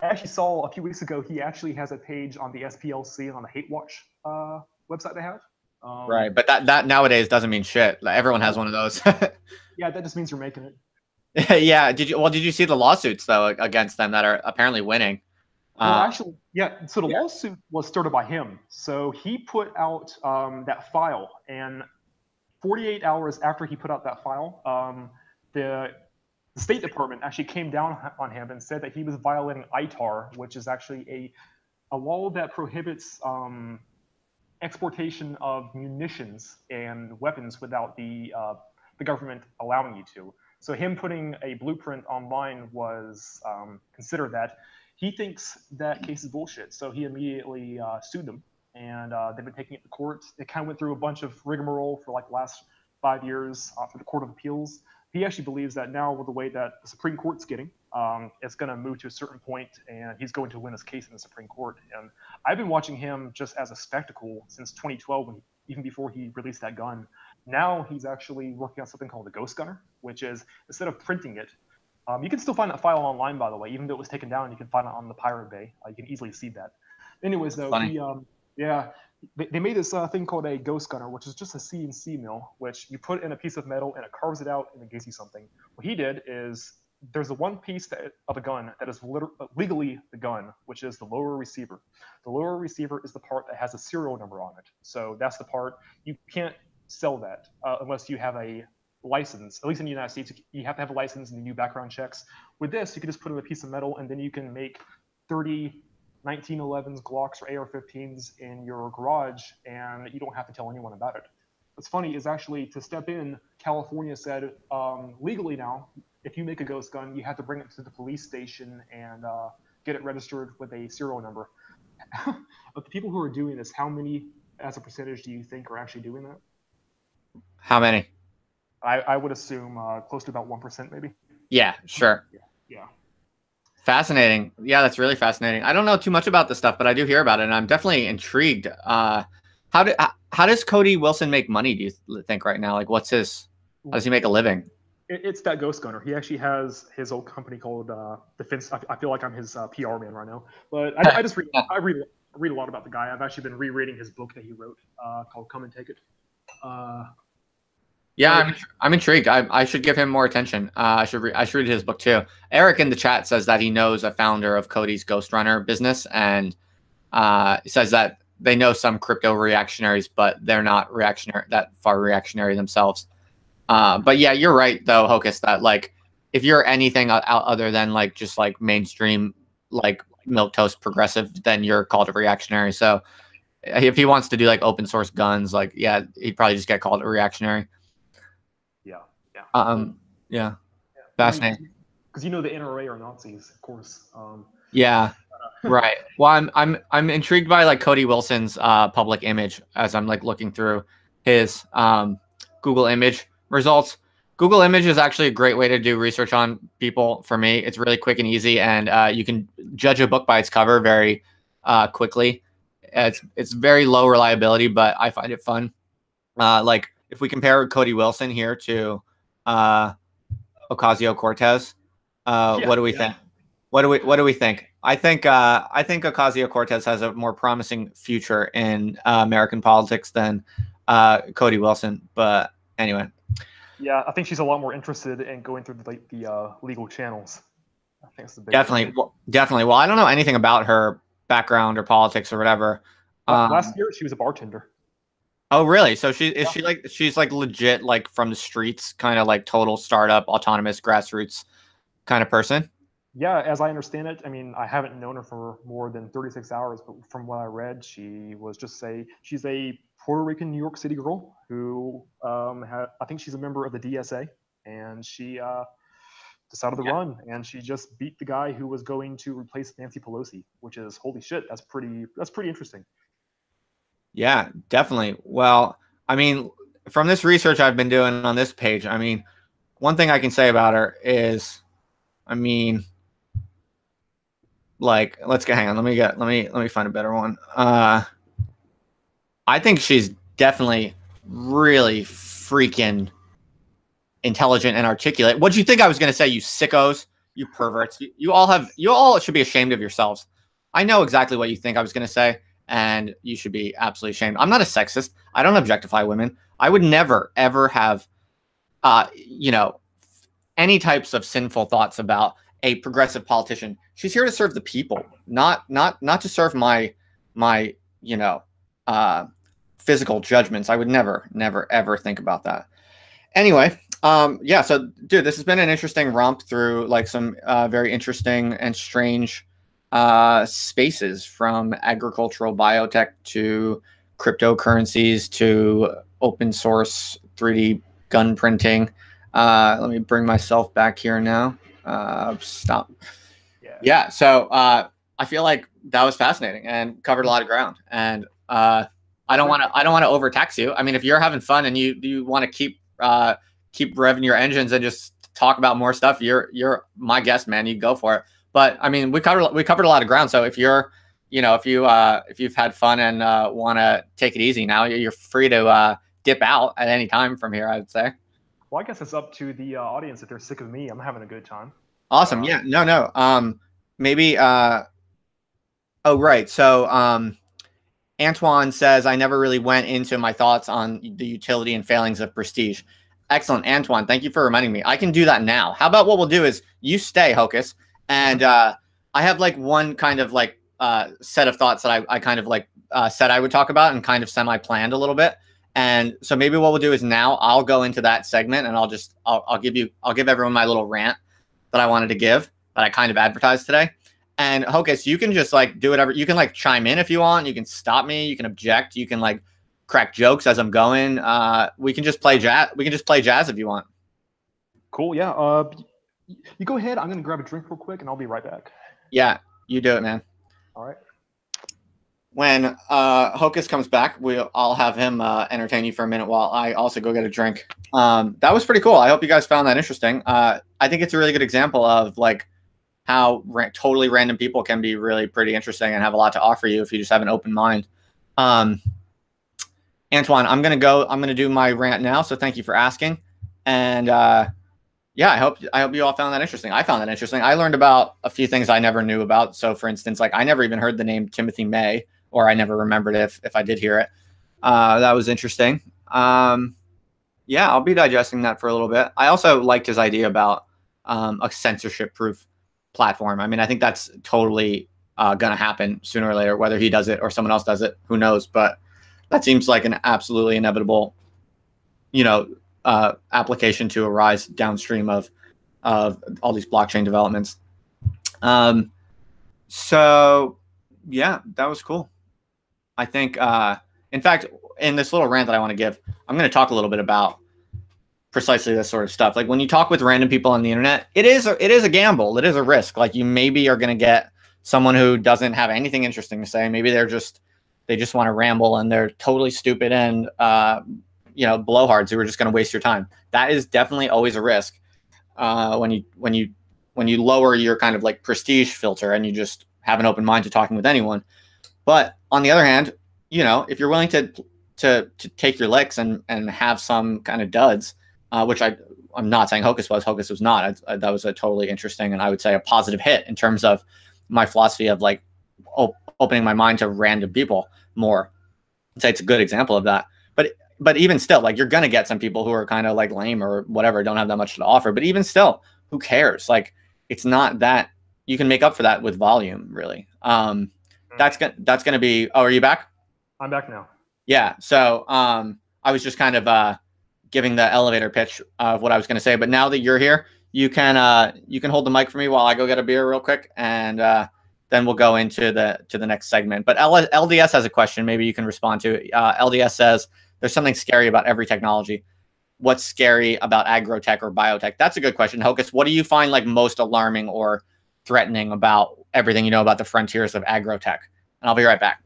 I actually saw a few weeks ago he actually has a page on the SPLC on the Hate Watch website they have. Right. But that nowadays doesn't mean shit. Like, everyone has one of those. Yeah, that just means you're making it. Yeah. Did you see the lawsuits though against them that are apparently winning? Well, actually, yeah. So the Yeah. lawsuit was started by him. So he put out that file, and 48 hours after he put out that file, the State Department actually came down on him and said that he was violating ITAR, which is actually a law that prohibits exportation of munitions and weapons without the government allowing you to. So him putting a blueprint online was considered that. He thinks that case is bullshit, so he immediately sued them, and they've been taking it to court. It kind of went through a bunch of rigmarole for like the last 5 years for the Court of Appeals. He actually believes that now, with the way that the Supreme Court's getting, it's going to move to a certain point, and he's going to win his case in the Supreme Court. And I've been watching him just as a spectacle since 2012, even before he released that gun. Now he's actually working on something called the Ghost Gunner, which is instead of printing it, you can still find that file online, by the way. Even though it was taken down, you can find it on the Pirate Bay. You can easily see that. Anyways, though, they made this thing called a Ghost Gunner, which is just a CNC mill, which you put in a piece of metal and it carves it out and it gives you something. What he did is there's the one piece of a gun that is legally the gun, which is the lower receiver. The lower receiver is the part that has a serial number on it. So that's the part you can't sell that unless you have a license. At least in the United States, you have to have a license and you do background checks. With this, you can just put in a piece of metal and then you can make 30 1911s, Glocks, or AR-15s in your garage, and you don't have to tell anyone about it. What's funny is actually to step in, California said legally now, if you make a ghost gun, you have to bring it to the police station and get it registered with a serial number. Of the people who are doing this, how many, as a percentage, do you think are actually doing that? How many? I would assume close to about 1%, maybe. Yeah, sure. Yeah. Fascinating. Yeah, that's really fascinating. I don't know too much about this stuff, but I do hear about it, and I'm definitely intrigued. How does Cody Wilson make money, do you think, right now? Like, how does he make a living? It's that Ghost Gunner. He actually has his old company called Defense. I feel like I'm his PR man right now, but I just read a lot about the guy. I've actually been rereading his book that he wrote called "Come and Take It." Yeah, I'm intrigued. I should give him more attention. I should read his book too. Eric in the chat says that he knows a founder of Cody's Ghost Runner business, and says that they know some crypto reactionaries, but they're not that far reactionary themselves. But yeah, you're right though, Hocus, that like if you're anything other than like just like mainstream like milquetoast progressive, then you're called a reactionary. So if he wants to do like open source guns, like yeah, he'd probably just get called a reactionary. Yeah. Fascinating. Because the NRA are Nazis, of course. Yeah. Right. Well, I'm intrigued by like Cody Wilson's public image as I'm like looking through his Google image results. Google image is actually a great way to do research on people for me. It's really quick and easy, and you can judge a book by its cover very quickly. It's very low reliability, but I find it fun. Like if we compare Cody Wilson here to Ocasio-Cortez, what do we think? What do we think? I think Ocasio-Cortez has a more promising future in American politics than Cody Wilson. But anyway. Yeah, I think she's a lot more interested in going through the legal channels. I think it's the definitely. Well, I don't know anything about her background or politics or whatever. Last year, she was a bartender. Oh, really? So she is Yeah. she like she's like legit like from the streets, kind of like total startup, autonomous, grassroots kind of person. Yeah, as I understand it, I mean, I haven't known her for more than 36 hours, but from what I read, she's a Puerto Rican New York City girl who I think she's a member of the DSA, and she decided to Yeah. run, and she just beat the guy who was going to replace Nancy Pelosi, which is holy shit. That's pretty interesting. Yeah, definitely. Well, I mean, from this research I've been doing on this page, I mean, one thing I can say about her is, I mean, like, let's get hang on. Let me find a better one. I think she's definitely really freaking intelligent and articulate. What do you think I was going to say, you sickos, you perverts? You all should be ashamed of yourselves. I know exactly what you think I was going to say, and you should be absolutely ashamed. I'm not a sexist. I don't objectify women. I would never ever have, you know, any types of sinful thoughts about a progressive politician. She's here to serve the people, not to serve my you know uh, physical judgments. I would never ever think about that. Anyway, yeah. So, dude, this has been an interesting romp through like some very interesting and strange spaces, from agricultural biotech to cryptocurrencies to open source 3D gun printing. Let me bring myself back here now. Stop. Yeah. Yeah. So I feel like that was fascinating and covered a lot of ground. And I don't want to overtax you. I mean, if you're having fun and you want to keep revving your engines and just talk about more stuff, you're my guest, man. You go for it. But I mean, we covered a lot of ground. So if you're, if you've had fun and want to take it easy now, you're free to dip out at any time from here, I would say. Well, I guess it's up to the audience if they're sick of me. I'm having a good time. Awesome. Uh, Yeah. No. No. Maybe. Oh, right. So Antoine says, I never really went into my thoughts on the utility and failings of prestige. Excellent, Antoine. Thank you for reminding me. I can do that now. How about what we'll do is you stay, Hocus, and I have like one kind of like set of thoughts that I kind of like said I would talk about and kind of semi-planned a little bit. And so maybe what we'll do is now I'll go into that segment and I'll give everyone my little rant that I wanted to give that I kind of advertised today. And Hocus, you can just like do whatever. You can like chime in if you want. You can stop me. You can object. You can like crack jokes as I'm going. We can just play jazz. We can just play jazz if you want. cool. Yeah. You go ahead. I'm gonna grab a drink real quick, and I'll be right back. Yeah, you do it, man. All right. When Hocus comes back, I'll have him entertain you for a minute while I also go get a drink. That was pretty cool. I hope you guys found that interesting. I think it's a really good example of like how totally random people can be really pretty interesting and have a lot to offer you if you just have an open mind. Antoine, I'm going to do my rant now. So thank you for asking. And yeah, I hope you all found that interesting. I found that interesting. I learned about a few things I never knew about. So for instance, like I never even heard the name Timothy May, or I never remembered if I did hear it. That was interesting. Yeah, I'll be digesting that for a little bit. I also liked his idea about a censorship proof platform. I mean, I think that's totally going to happen sooner or later, whether he does it or someone else does it, who knows? But that seems like an absolutely inevitable, application to arise downstream of all these blockchain developments. So yeah, that was cool. I think, in fact, in this little rant that I want to give, I'm going to talk a little bit about precisely this sort of stuff. Like when you talk with random people on the internet, it is a gamble. It is a risk. Like you maybe are going to get someone who doesn't have anything interesting to say. Maybe they just want to ramble and they're totally stupid and blowhards who are just going to waste your time. That is definitely always a risk when you lower your kind of like prestige filter and you just have an open mind to talking with anyone. But on the other hand, if you're willing to take your licks and have some kind of duds, which I'm not saying Hocus was not. That was a totally interesting and I would say a positive hit in terms of my philosophy of like opening my mind to random people more. I'd say it's a good example of that. But even still, like you're gonna get some people who are kind of like lame or whatever, don't have that much to offer. But even still, who cares? Like it's not that you can make up for that with volume, really. That's gonna be. Oh, are you back? I'm back now. Yeah. So I was just kind of giving the elevator pitch of what I was going to say. But now that you're here, you can hold the mic for me while I go get a beer real quick, and then we'll go into the next segment. But LDS has a question. Maybe you can respond to it. LDS says there's something scary about every technology. What's scary about agrotech or biotech? That's a good question. Hocus, what do you find like most alarming or threatening about everything you know about the frontiers of agrotech? And I'll be right back.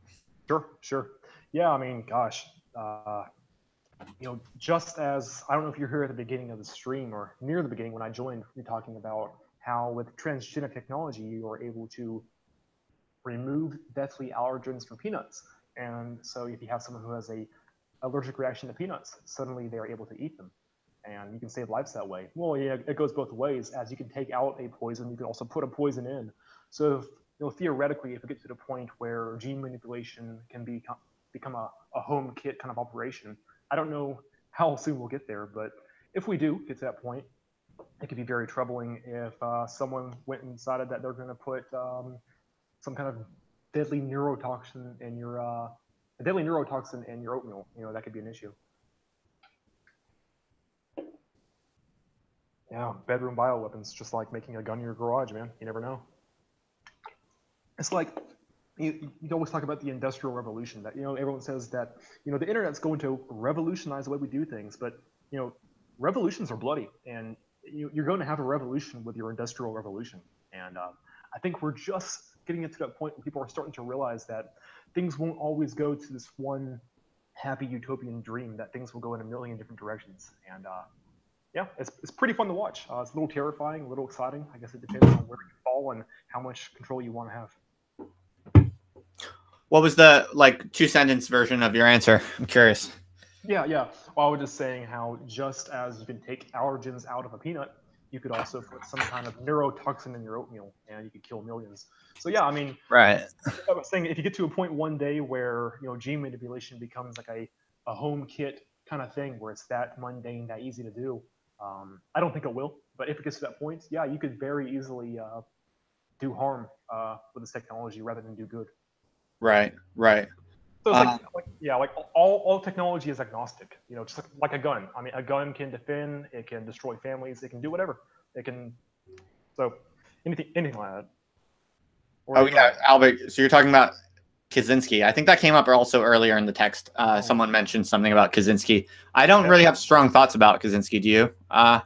Sure. Yeah, I mean, gosh, just as I don't know if you're here at the beginning of the stream or near the beginning when I joined, you're talking about how with transgenic technology you are able to remove deathly allergens from peanuts. And so if you have someone who has a allergic reaction to peanuts, suddenly they're able to eat them. And you can save lives that way. Well, yeah, it goes both ways. As you can take out a poison, you can also put a poison in. So, theoretically, if we get to the point where gene manipulation can become a home kit kind of operation, I don't know how soon we'll get there, but if we do get to that point, it could be very troubling if someone went and decided that they're going to put some kind of deadly neurotoxin in your oatmeal. That could be an issue. Yeah, bedroom bioweapons, just like making a gun in your garage, man. You never know. It's like you always talk about the industrial revolution. That everyone says that the internet's going to revolutionize the way we do things, but revolutions are bloody, and you're going to have a revolution with your industrial revolution. And I think we're just getting into that point where people are starting to realize that things won't always go to this one happy utopian dream. That things will go in a million different directions, and yeah, it's pretty fun to watch. It's a little terrifying, a little exciting. I guess it depends on where you fall and how much control you want to have. What was the like 2-sentence version of your answer? I'm curious. Yeah. Well, I was just saying how just as you can take allergens out of a peanut, you could also put some kind of neurotoxin in your oatmeal, and you could kill millions. So yeah, I mean, right. I was saying if you get to a point one day where gene manipulation becomes like a home kit kind of thing, where it's that mundane, that easy to do. I don't think it will, but if it gets to that point, yeah, you could very easily do harm with this technology rather than do good. Right. So it's like all technology is agnostic. Just like a gun. I mean, a gun can defend, it can destroy families, it can do whatever. It can. So anything like that. Oh yeah, Albert. So you're talking about Kaczynski. I think that came up also earlier in the text. Someone mentioned something about Kaczynski. I don't really have strong thoughts about Kaczynski. Do you? I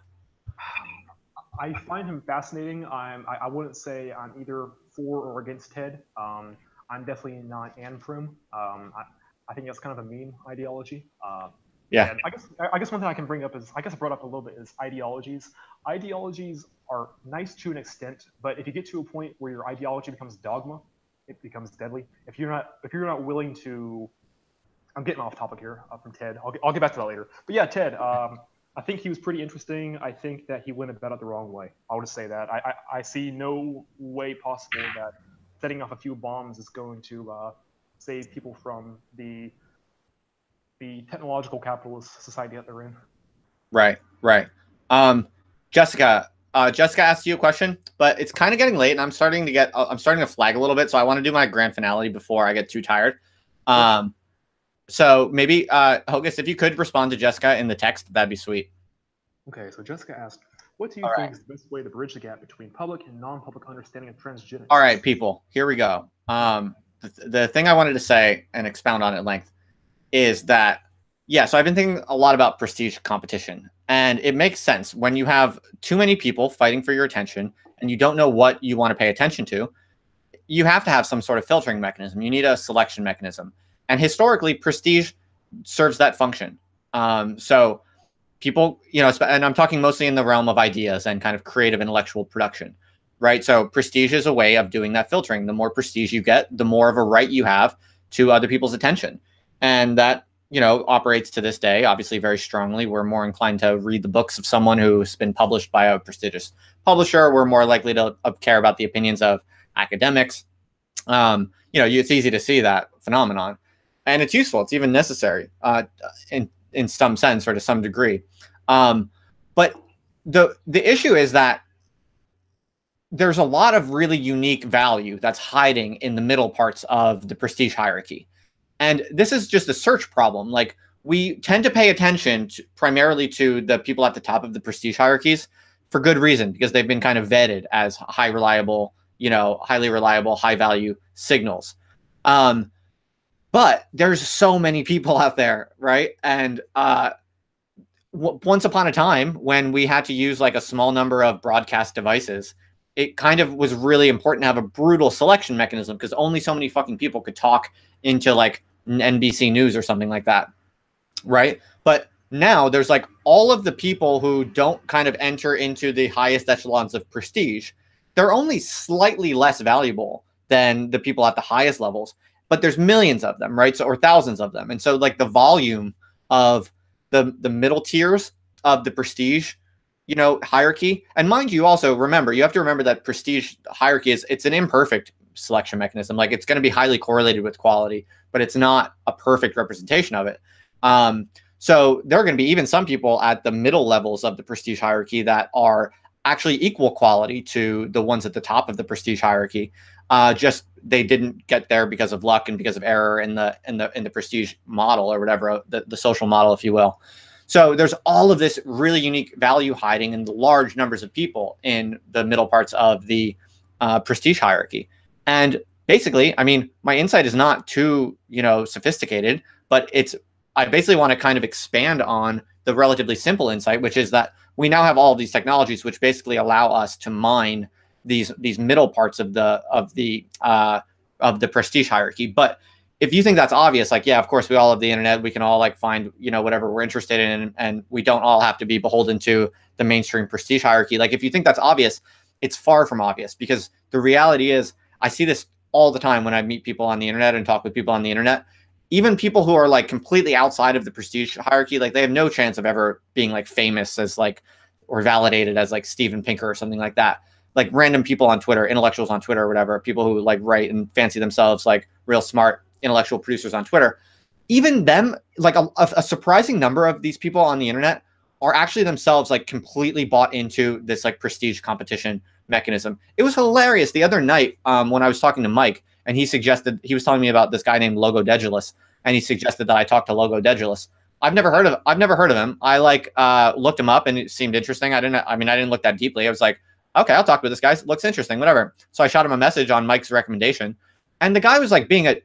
find him fascinating. I wouldn't say I'm either for or against Ted. I'm definitely not for him. I think that's kind of a meme ideology. Yeah. I guess one thing I can bring up is I brought up a little bit is ideologies. Ideologies are nice to an extent, but if you get to a point where your ideology becomes dogma, it becomes deadly. If you're not willing to, I'm getting off topic here from Ted. I'll get back to that later. But yeah, Ted. I think he was pretty interesting. I think that he went about it the wrong way. I would just say that. I see no way possible that setting off a few bombs is going to save people from the technological capitalist society that they're in. Right. Jessica asked you a question, but it's kind of getting late, and I'm starting to flag a little bit, so I want to do my grand finale before I get too tired. So maybe Hocus, if you could respond to Jessica in the text, that'd be sweet. Okay, so Jessica asked, what do you think is the best way to bridge the gap between public and non-public understanding of transgenics? All right, people, here we go. The thing I wanted to say and expound on at length is that, so I've been thinking a lot about prestige competition, and it makes sense when you have too many people fighting for your attention and you don't know what you want to pay attention to. You have to have some sort of filtering mechanism. You need a selection mechanism. And historically, prestige serves that function. So people, and I'm talking mostly in the realm of ideas and kind of creative intellectual production, right? So prestige is a way of doing that filtering. The more prestige you get, the more of a right you have to other people's attention. And that, operates to this day, obviously very strongly. We're more inclined to read the books of someone who's been published by a prestigious publisher. We're more likely to care about the opinions of academics. It's easy to see that phenomenon. And it's useful. It's even necessary in some sense or to some degree. But the issue is that there's a lot of really unique value that's hiding in the middle parts of the prestige hierarchy. And this is just a search problem. Like, we tend to pay attention primarily to the people at the top of the prestige hierarchies for good reason, because they've been kind of vetted as highly reliable, high value signals. But there's so many people out there, right? And once upon a time, when we had to use like a small number of broadcast devices, it kind of was really important to have a brutal selection mechanism, because only so many fucking people could talk into like NBC News or something like that, right? But now there's like all of the people who don't kind of enter into the highest echelons of prestige. They're only slightly less valuable than the people at the highest levels, but there's millions of them, right? So, or thousands of them. And so like the volume of the middle tiers of the prestige, hierarchy. And mind you, also remember, you have to remember that prestige hierarchy it's an imperfect selection mechanism. Like, it's going to be highly correlated with quality, but it's not a perfect representation of it. So there are going to be even some people at the middle levels of the prestige hierarchy that are actually equal quality to the ones at the top of the prestige hierarchy. Just they didn't get there because of luck and because of error in the prestige model, or whatever, the social model, if you will. So there's all of this really unique value hiding in the large numbers of people in the middle parts of the prestige hierarchy. And basically, I mean, my insight is not too sophisticated, but I basically want to kind of expand on the relatively simple insight, which is that we now have all of these technologies which basically allow us to mine these middle parts of the prestige hierarchy. But if you think that's obvious, like, yeah, of course, we all have the internet. We can all like find, whatever we're interested in, and we don't all have to be beholden to the mainstream prestige hierarchy. Like, if you think that's obvious, it's far from obvious, because the reality is, I see this all the time when I meet people on the internet and talk with people on the internet. Even people who are like completely outside of the prestige hierarchy, like, they have no chance of ever being like famous as like, or validated as like Steven Pinker or something like that. Like, random people on Twitter, intellectuals on Twitter or whatever, people who like write and fancy themselves like real smart intellectual producers on Twitter. Even them, like a surprising number of these people on the internet are actually themselves like completely bought into this like prestige competition mechanism. It was hilarious the other night when I was talking to Mike, and he was telling me about this guy named Logo Dedulus, and he suggested that I talk to Logo Dedulus. I've never heard of him. I like looked him up, and it seemed interesting. I didn't look that deeply. I was like, okay, I'll talk with this guy. Looks interesting, whatever. So I shot him a message on Mike's recommendation, and the guy was like being a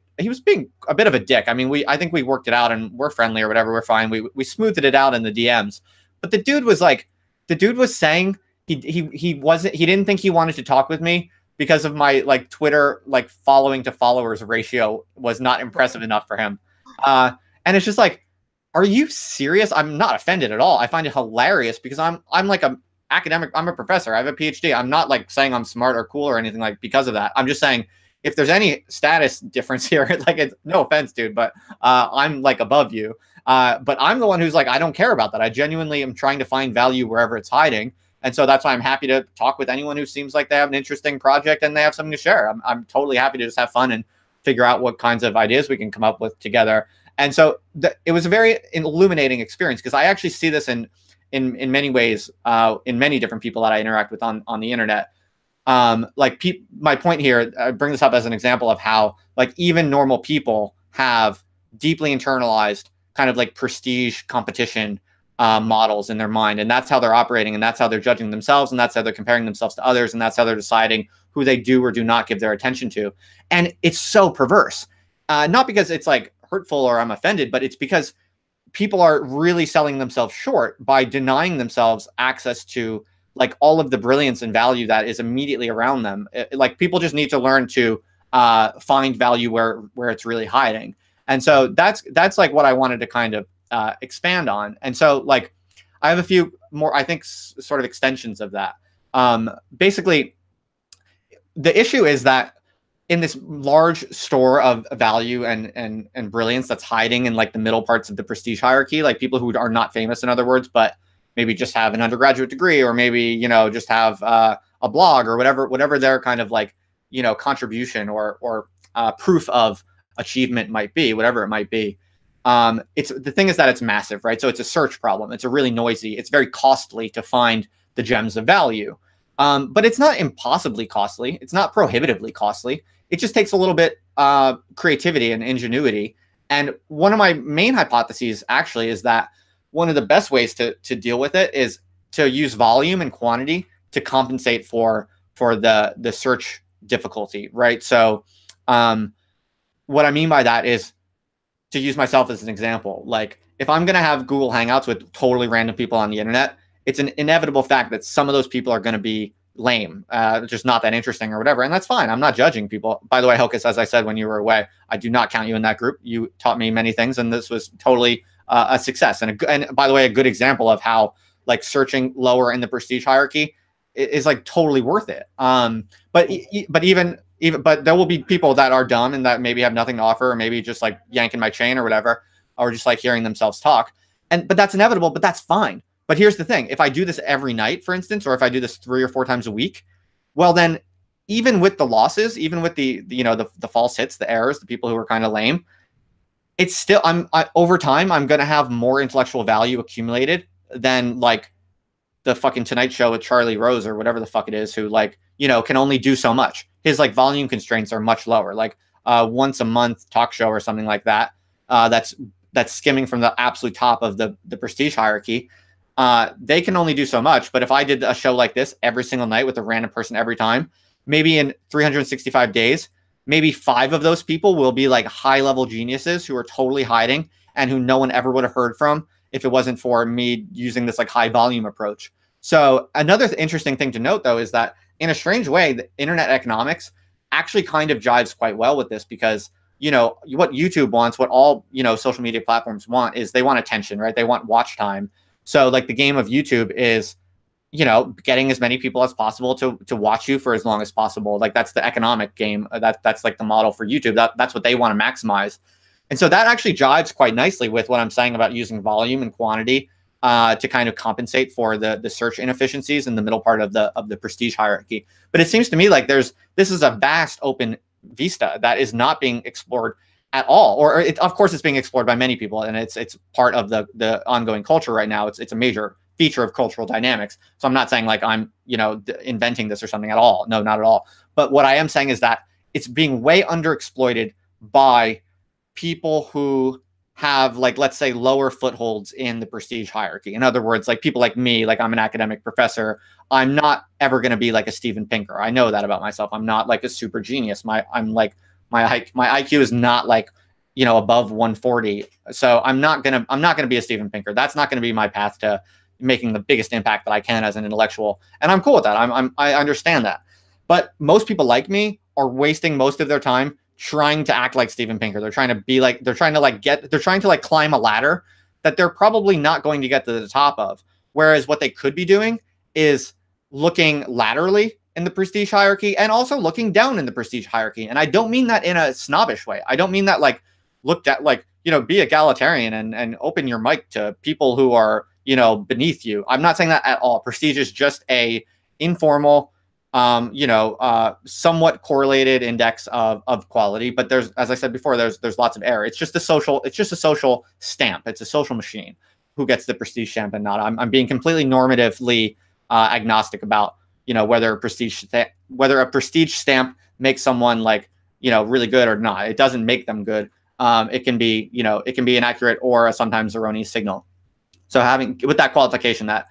bit of a dick. I mean, I think we worked it out, and we're friendly or whatever. We're fine. We smoothed it out in the DMs. But the dude was saying he didn't think he wanted to talk with me because of my like Twitter like following to followers ratio was not impressive enough for him. And it's just like, are you serious? I'm not offended at all. I find it hilarious because I'm like a academic. I'm a professor. I have a PhD. I'm not like saying I'm smart or cool or anything like because of that. I'm just saying, if there's any status difference here, like, it's no offense, dude, but I'm like above you. But I'm the one who's like, I don't care about that. I genuinely am trying to find value wherever it's hiding. And so that's why I'm happy to talk with anyone who seems like they have an interesting project and they have something to share. I'm totally happy to just have fun and figure out what kinds of ideas we can come up with together. And so it was a very illuminating experience, because I actually see this in many ways, in many different people that I interact with on the internet. My point here, I bring this up as an example of how like even normal people have deeply internalized kind of like prestige competition models in their mind, and that's how they're operating, and that's how they're judging themselves, and that's how they're comparing themselves to others, and that's how they're deciding who they do or do not give their attention to. And it's so perverse, not because it's like hurtful or I'm offended, but it's because people are really selling themselves short by denying themselves access to like all of the brilliance and value that is immediately around them. Like, people just need to learn to find value where it's really hiding. And so that's like what I wanted to kind of expand on. And so like, I have a few more, I think, sort of extensions of that. Basically, the issue is that in this large store of value and brilliance that's hiding in like the middle parts of the prestige hierarchy, like people who are not famous, in other words, but maybe just have an undergraduate degree, or maybe, just have a blog or whatever their kind of like, contribution or proof of achievement might be, whatever it might be. The thing is that it's massive, right? So it's a search problem. It's a really noisy, it's very costly to find the gems of value. But it's not impossibly costly. It's not prohibitively costly. It just takes a little bit creativity and ingenuity. And one of my main hypotheses actually is that one of the best ways to deal with it is to use volume and quantity to compensate for the search difficulty, right? So what I mean by that is, to use myself as an example, like if I'm going to have Google Hangouts with totally random people on the internet, it's an inevitable fact that some of those people are going to be lame, just not that interesting or whatever. And that's fine. I'm not judging people. By the way, Hocus, as I said when you were away, I do not count you in that group. You taught me many things, and this was totally a success. And by the way, a good example of how like searching lower in the prestige hierarchy is like totally worth it. But there will be people that are dumb and that maybe have nothing to offer, or maybe just like yanking my chain or whatever, or just like hearing themselves talk. But that's inevitable, but that's fine. But here's the thing. If I do this every night, for instance, or if I do this 3 or 4 times a week, well, then even with the losses, even with the false hits, the errors, the people who are kind of lame, it's still, over time, I'm going to have more intellectual value accumulated than like the fucking Tonight Show with Charlie Rose or whatever the fuck it is, who like, can only do so much. His like volume constraints are much lower, like once a month talk show or something like that. That's skimming from the absolute top of the prestige hierarchy. They can only do so much. But if I did a show like this every single night with a random person every time, maybe in 365 days, maybe 5 of those people will be like high level geniuses who are totally hiding and who no one ever would have heard from if it wasn't for me using this like high volume approach. So another interesting thing to note, though, is that in a strange way, the internet economics actually kind of jives quite well with this, because, what YouTube wants, what all, social media platforms want, is they want attention, right? They want watch time. So like the game of YouTube is, getting as many people as possible to watch you for as long as possible. Like that's the economic game. That's like the model for YouTube. That's what they want to maximize. And so that actually jives quite nicely with what I'm saying about using volume and quantity to kind of compensate for the search inefficiencies in the middle part of the prestige hierarchy. But it seems to me like this is a vast open vista that is not being explored at all, or of course it's being explored by many people, and it's part of the ongoing culture right now. It's a major feature of cultural dynamics. So I'm not saying like I'm inventing this or something at all. No, not at all. But what I am saying is that it's being way underexploited by people who have, like, let's say, lower footholds in the prestige hierarchy. In other words, like people like me, like I'm an academic professor. I'm not ever going to be like a Steven Pinker. I know that about myself. I'm not like a super genius. My IQ is not like, above 140. So I'm not going to be a Steven Pinker. That's not going to be my path to making the biggest impact that I can as an intellectual. And I'm cool with that. I understand that. But most people like me are wasting most of their time trying to act like Steven Pinker. They're trying to be like, they're trying to climb a ladder that they're probably not going to get to the top of. Whereas what they could be doing is looking laterally in the prestige hierarchy and also looking down in the prestige hierarchy. And I don't mean that in a snobbish way. I don't mean that like looked at like, be egalitarian and open your mic to people who are, beneath you. I'm not saying that at all. Prestige is just a informal, somewhat correlated index of quality. But there's, as I said before, there's lots of error. It's just a social stamp. It's a social machine who gets the prestige stamp and not. I'm being completely normatively agnostic about, whether a prestige stamp makes someone like, really good or not. It doesn't make them good. It can be an accurate or a sometimes erroneous signal. So with that qualification that,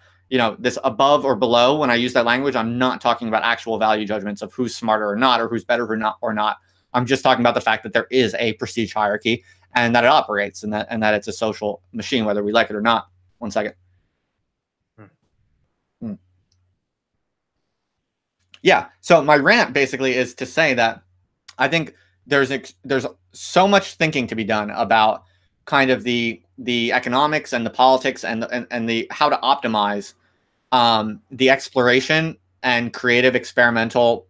this above or below, when I use that language, I'm not talking about actual value judgments of who's smarter or not, or who's better or not. I'm just talking about the fact that there is a prestige hierarchy and that it operates and that it's a social machine, whether we like it or not. One second. Yeah. So my rant basically is to say that I think there's so much thinking to be done about kind of the economics and the politics and the how to optimize the exploration and creative experimental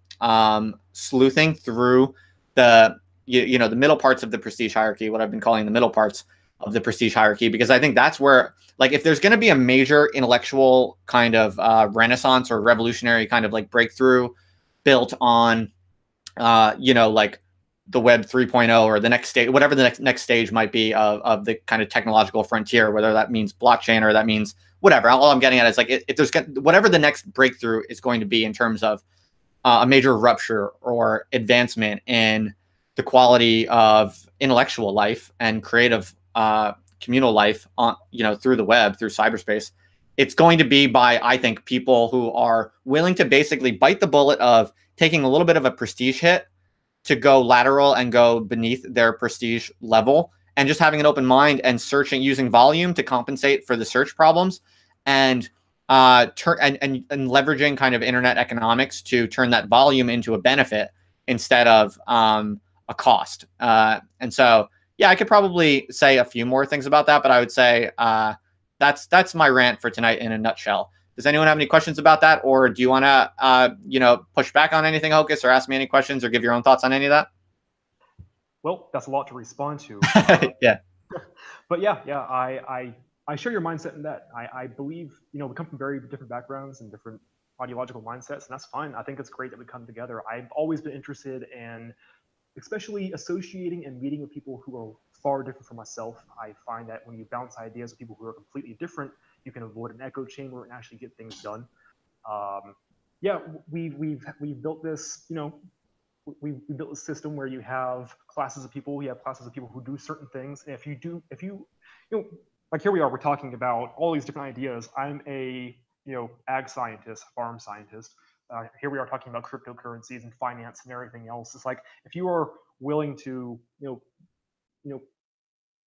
sleuthing through the the middle parts of the prestige hierarchy, what I've been calling the middle parts of the prestige hierarchy, because I think that's where, like, if there's going to be a major intellectual kind of renaissance or revolutionary kind of like breakthrough built on like the Web 3.0 or the next stage, whatever the next stage might be of the kind of technological frontier, whether that means blockchain or that means whatever. All I'm getting at is like, if there's whatever the next breakthrough is going to be in terms of a major rupture or advancement in the quality of intellectual life and creative communal life on, through the web, through cyberspace, it's going to be by, I think, people who are willing to basically bite the bullet of taking a little bit of a prestige hit to go lateral and go beneath their prestige level, and just having an open mind and searching, using volume to compensate for the search problems, and and leveraging kind of internet economics to turn that volume into a benefit instead of a cost. And so, yeah, I could probably say a few more things about that, but I would say that's my rant for tonight in a nutshell. Does anyone have any questions about that, or do you want to push back on anything, Hocus, or ask me any questions, or give your own thoughts on any of that? Well, that's a lot to respond to. Yeah. But yeah, I share your mindset in that. I believe, we come from very different backgrounds and different ideological mindsets, and that's fine. I think it's great that we come together. I've always been interested in, especially associating and meeting with people who are far different from myself. I find that when you bounce ideas with people who are completely different, you can avoid an echo chamber and actually get things done. Yeah, we've built this, we built a system where you have classes of people. You have classes of people who do certain things. And if you like here we are, we're talking about all these different ideas. I'm a, ag scientist, farm scientist. Here we are talking about cryptocurrencies and finance and everything else. It's like, if you are willing to,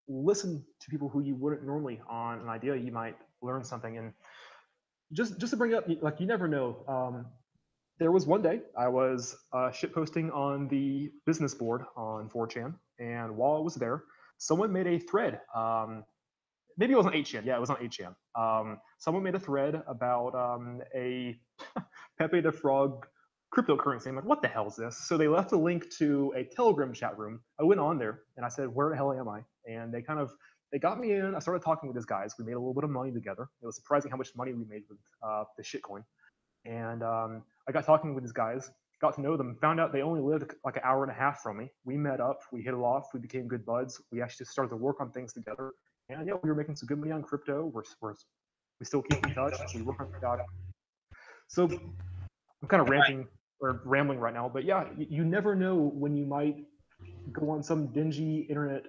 listen to people who you wouldn't normally on an idea, you might learn something. And just to bring up, like, you never know. There was one day I was shitposting on the business board on 4chan, and while I was there, someone made a thread. Maybe it was on 8chan. Yeah, it was on 8chan. Someone made a thread about a Pepe the Frog cryptocurrency. I'm like, what the hell is this? So they left a link to a Telegram chat room. I went on there and I said, where the hell am I? And they got me in. I started talking with these guys. We made a little bit of money together. It was surprising how much money we made with the shitcoin. And I got talking with these guys, got to know them, found out they only lived like an hour and a half from me. We met up, we hit it off, we became good buds. We actually started to work on things together. And yeah, we were making some good money on crypto. We still keep in touch. We work on product. So I'm kind of ranting or rambling right now, but yeah, you never know when you might go on some dingy internet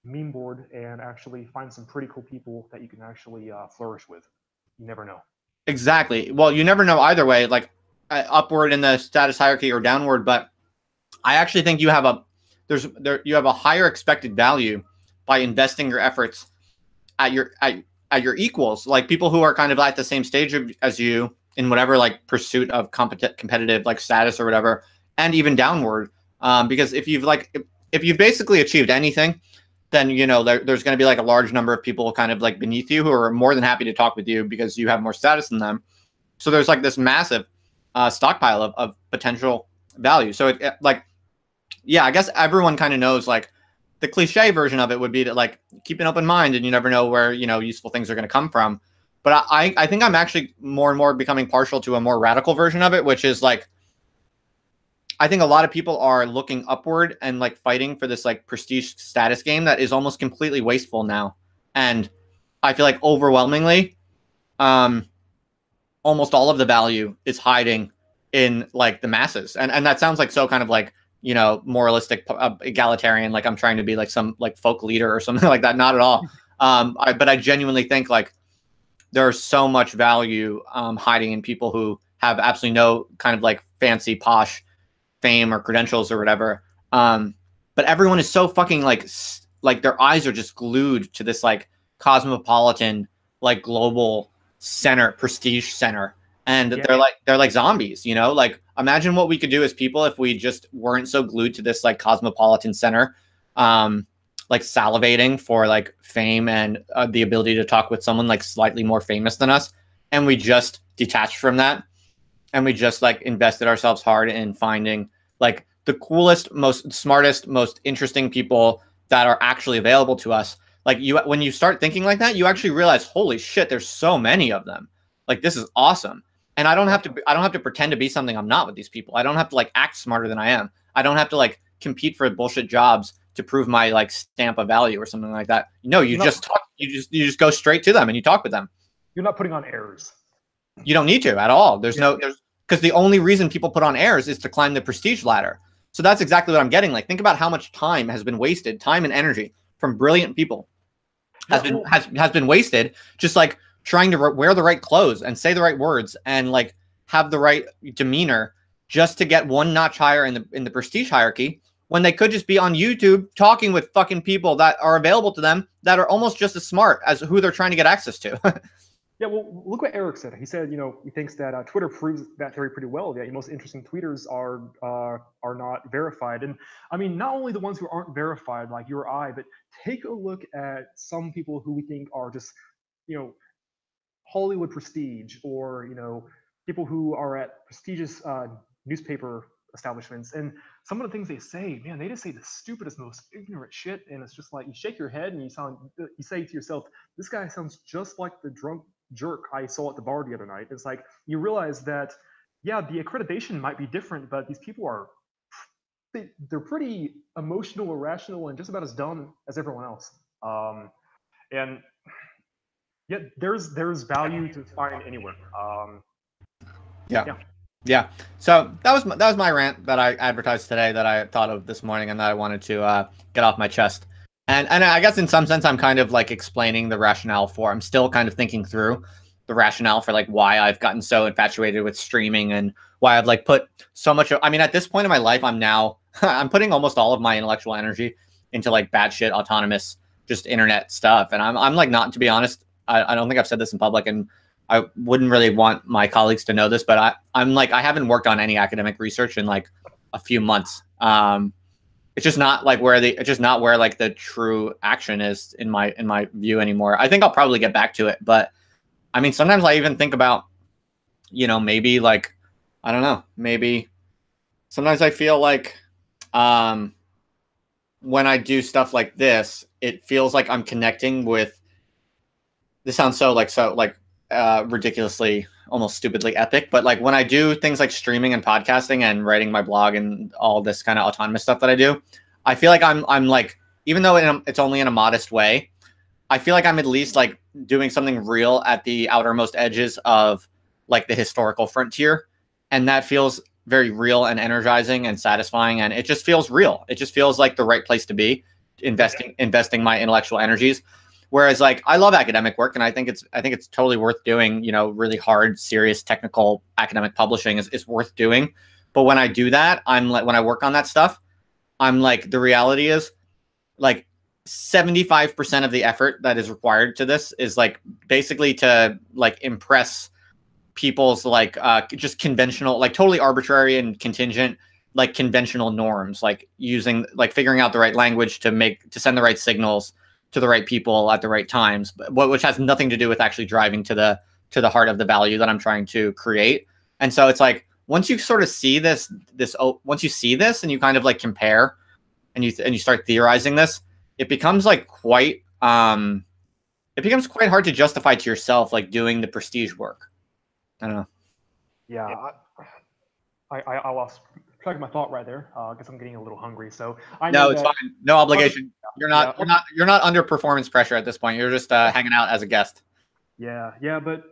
meme board and actually find some pretty cool people that you can actually flourish with. You never know. Exactly. Well, you never know either way, like upward in the status hierarchy or downward. But I actually think you have a higher expected value by investing your efforts at your equals, like people who are kind of at the same stage as you in whatever like pursuit of competitive like status or whatever, and even downward. Because if you've basically achieved anything, then there's going to be like a large number of people kind of like beneath you who are more than happy to talk with you because you have more status than them. So there's like this massive stockpile of potential value. So yeah, I guess everyone kind of knows, like, the cliche version of it would be to like keep an open mind and you never know where useful things are going to come from. But I think I'm actually more and more becoming partial to a more radical version of it, which is like, I think a lot of people are looking upward and like fighting for this like prestige status game that is almost completely wasteful now. And I feel like overwhelmingly, almost all of the value is hiding in like the masses. And that sounds like so kind of like, moralistic, egalitarian, like I'm trying to be like some like folk leader or something like that. Not at all. But I genuinely think like there's so much value hiding in people who have absolutely no kind of like fancy posh fame or credentials or whatever. But everyone is so fucking like their eyes are just glued to this like cosmopolitan, like global center, prestige center. And yeah, they're like zombies, like imagine what we could do as people if we just weren't so glued to this like cosmopolitan center, like salivating for like fame and the ability to talk with someone like slightly more famous than us. And we just detached from that. And we just like invested ourselves hard in finding like the coolest, most smartest, most interesting people that are actually available to us. Like when you start thinking like that, you actually realize, holy shit, there's so many of them. Like, this is awesome. And I don't have to pretend to be something I'm not with these people. I don't have to like act smarter than I am. I don't have to like compete for bullshit jobs to prove my like stamp of value or something like that. No, you just talk, you just go straight to them and you talk with them. You're not putting on airs. You don't need to at all. Because the only reason people put on airs is to climb the prestige ladder. So that's exactly what I'm getting. Like, think about how much time has been wasted, time and energy from brilliant people has been wasted just like trying to wear the right clothes and say the right words and like have the right demeanor just to get one notch higher in the prestige hierarchy when they could just be on YouTube talking with fucking people that are available to them that are almost just as smart as who they're trying to get access to. Yeah, well, look what Eric said. He said, he thinks that Twitter proves that theory pretty well. That most interesting tweeters are not verified, and I mean, not only the ones who aren't verified, like you or I, but take a look at some people who we think are just, you know, Hollywood prestige, or people who are at prestigious newspaper establishments, and some of the things they say, man, they just say the stupidest, most ignorant shit, and it's just like you shake your head and you say to yourself, this guy sounds just like the drunk jerk I saw at the bar the other night. It's like you realize that, yeah, the accreditation might be different, but these people are they're pretty emotional, irrational, and just about as dumb as everyone else. And yeah, there's value to find anywhere. Yeah. Yeah. Yeah. So that was my rant that I advertised today that I thought of this morning and that I wanted to get off my chest. And I guess in some sense I'm kind of like explaining the rationale for. I'm still kind of thinking through the rationale for like why I've gotten so infatuated with streaming and why I've like put so much. I mean, at this point in my life, I'm now I'm putting almost all of my intellectual energy into like batshit autonomous just internet stuff. And I'm like not, to be honest, I don't think I've said this in public, and I wouldn't really want my colleagues to know this, but I'm like, I haven't worked on any academic research in like a few months. It's just not like it's just not where like the true action is in my view anymore. I think I'll probably get back to it, but I mean, sometimes I even think about, maybe like, I don't know, maybe sometimes I feel like, when I do stuff like this, it feels like I'm connecting with, this sounds so like ridiculously, almost stupidly epic, but like when I do things like streaming and podcasting and writing my blog and all this kind of autonomous stuff that I do, I feel like I'm like, even though it's only in a modest way, I feel like I'm at least like doing something real at the outermost edges of like the historical frontier, and that feels very real and energizing and satisfying, and it just feels real. It just feels like the right place to be, investing my intellectual energies. Whereas like I love academic work and I think it's totally worth doing, really hard, serious, technical academic publishing is worth doing. But when I do that, I'm like, when I work on that stuff, I'm like, the reality is like 75% of the effort that is required to this is like basically to like impress people's like just conventional, like totally arbitrary and contingent, like conventional norms, like figuring out the right language to send the right signals to the right people at the right times, which has nothing to do with actually driving to the heart of the value that I'm trying to create. And so it's like, once you sort of see once you see this and you kind of like compare and you start theorizing this, it becomes like quite hard to justify to yourself like doing the prestige work. I don't know. Yeah, I lost track of my thought right there. I guess I'm getting a little hungry, so I know No, it's that. fine. No obligation. You're Yeah, not under performance pressure at this point. You're just hanging out as a guest. yeah, but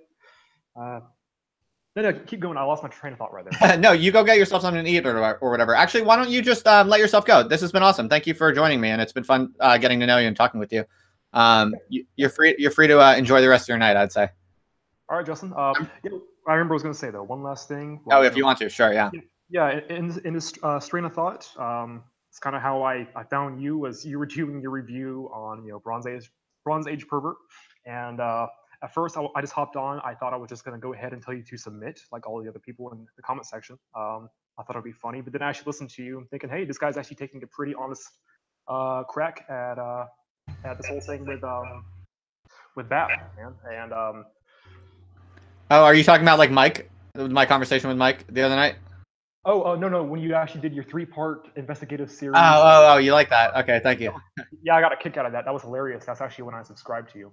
no, keep going. I lost my train of thought right there. No, you go get yourself something to eat or whatever. Actually, why don't you just let yourself go? This has been awesome. Thank you for joining me, and it's been fun getting to know you and talking with you. You're free to enjoy the rest of your night, I'd say. All right, Justin. Yeah, I remember I was going to say though one last thing. Oh, if you want to, sure, yeah. Yeah, in this strain of thought, it's kind of how I found you, as you were doing your review on Bronze Age Pervert, and at first I just hopped on. I thought I was just going to go ahead and tell you to submit like all the other people in the comment section. I thought it'd be funny, but then I actually listened to you and thinking, hey, this guy's actually taking a pretty honest crack at this whole thing with BAP, man. And Oh, are you talking about like Mike? My conversation with Mike the other night? Oh, no, when you actually did your 3-part investigative series. Oh, you like that? Okay, thank you. Yeah, I got a kick out of that. That was hilarious. That's actually when I subscribed to you.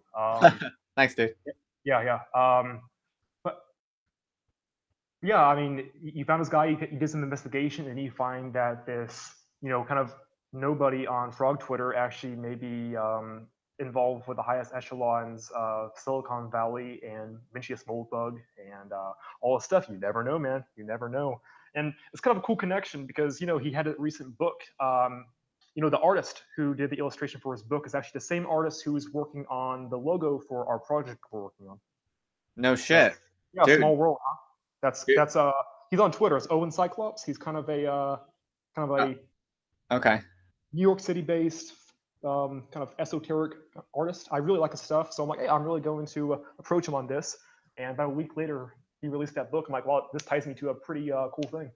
Thanks, dude. Yeah. But yeah, I mean, you found this guy, you did some investigation, and you find that this, kind of nobody on Frog Twitter actually may be involved with the highest echelons of Silicon Valley and Mencius Moldbug and all this stuff. You never know, man. You never know. And it's kind of a cool connection because, he had a recent book. The artist who did the illustration for his book is actually the same artist who was working on the logo for our project we're working on. No So, shit, yeah, dude. small world, huh? Dude. That's he's on Twitter. It's Owen Cyclops. He's kind of a Okay. New York City based kind of esoteric artist. I really like his stuff. So I'm like, hey, I'm really going to approach him on this. And about a week later, he released that book. I'm like, well, this ties me to a pretty cool thing.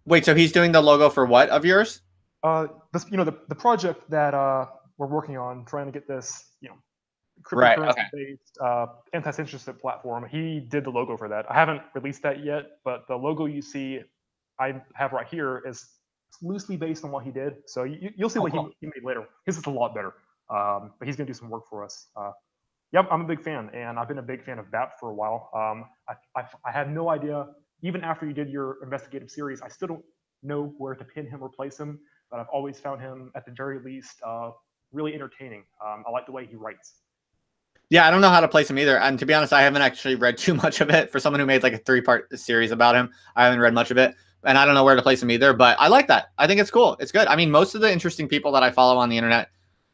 Wait, so he's doing the logo for what of yours? The project that we're working on, trying to get this, Right. Okay. cryptocurrency-based anti-censorship platform. He did the logo for that. I haven't released that yet, but the logo you see I have right here is loosely based on what he did. So you'll see what Cool. he made later. His is a lot better, but he's going to do some work for us. Yep, I'm a big fan, and I've been a big fan of BAP for a while. I had no idea, even after you did your investigative series, I still don't know where to pin him or place him, but I've always found him, at the very least, really entertaining. I like the way he writes. Yeah, I don't know how to place him either. And to be honest, I haven't actually read too much of it. For someone who made like a 3-part series about him, I haven't read much of it. And I don't know where to place him either, but I like that. I think it's cool. It's good. I mean, most of the interesting people that I follow on the internet,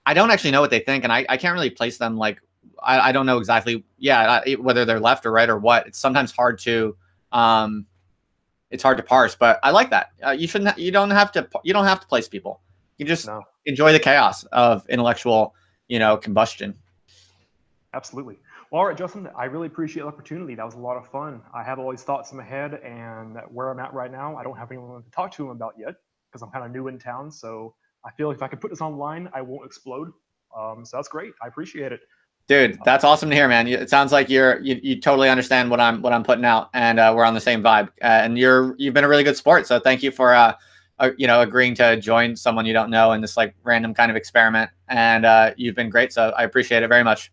I don't actually know what they think. And I can't really place them. Like, I don't know exactly, whether they're left or right or what. It's sometimes hard to, it's hard to parse, but I like that. You don't have to place people. You just enjoy the chaos of intellectual, combustion. Absolutely. Well, all right, Justin, I really appreciate the opportunity. That was a lot of fun. I have all these thoughts in my head, and where I'm at right now, I don't have anyone to talk to them about yet because I'm kind of new in town. So I feel like if I could put this online, I won't explode. So that's great. I appreciate it. Dude, that's awesome to hear, man. It sounds like you totally understand what I'm putting out, and we're on the same vibe. And you've been a really good sport, so thank you for agreeing to join someone you don't know in this like random kind of experiment. And you've been great, so I appreciate it very much.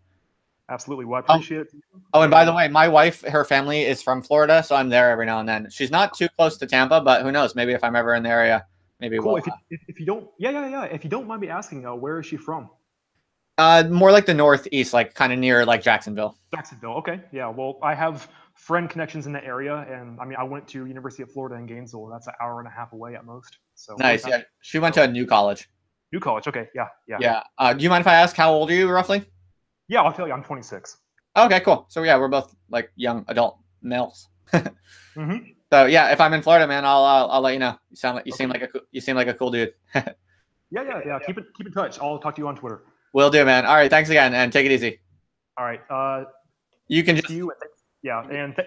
Absolutely. Well, I appreciate it. Oh, and by the way, my wife, her family is from Florida, so I'm there every now and then. She's not too close to Tampa, but who knows? Maybe if I'm ever in the area, maybe cool. we'll. If you don't, yeah. If you don't mind me asking, where is she from? More like the northeast, like kind of near like Jacksonville. Jacksonville. Okay. Yeah. Well, I have friend connections in the area, and I mean, I went to University of Florida in Gainesville. That's an hour and a half away at most. So nice. Yeah, she went to a new college. New college. Okay. Yeah. Do you mind if I ask how old are you roughly? Yeah, I'll tell you. I'm 26. Okay, cool. So yeah, we're both like young adult males. Mm-hmm. So yeah, if I'm in Florida, man, I'll let you know. You seem like a cool dude. Yeah. Keep in touch. I'll talk to you on Twitter. Will do, man. All right, thanks again, and take it easy. All right. You can just. I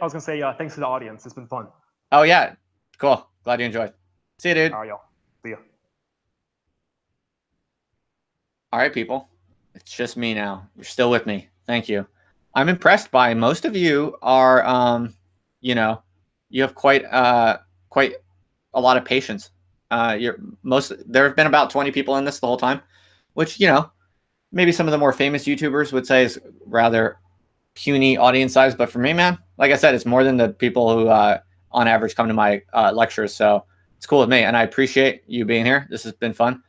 was gonna say thanks to the audience. It's been fun. Oh yeah, cool. Glad you enjoyed. See you, dude. All right, y'all. See ya. All right, people. It's just me now. You're still with me. Thank you. I'm impressed by most of you are, you have quite a lot of patience. There have been about 20 people in this the whole time, which, maybe some of the more famous YouTubers would say is rather puny audience size. But for me, man, like I said, it's more than the people who, on average, come to my lectures. So it's cool with me. And I appreciate you being here. This has been fun.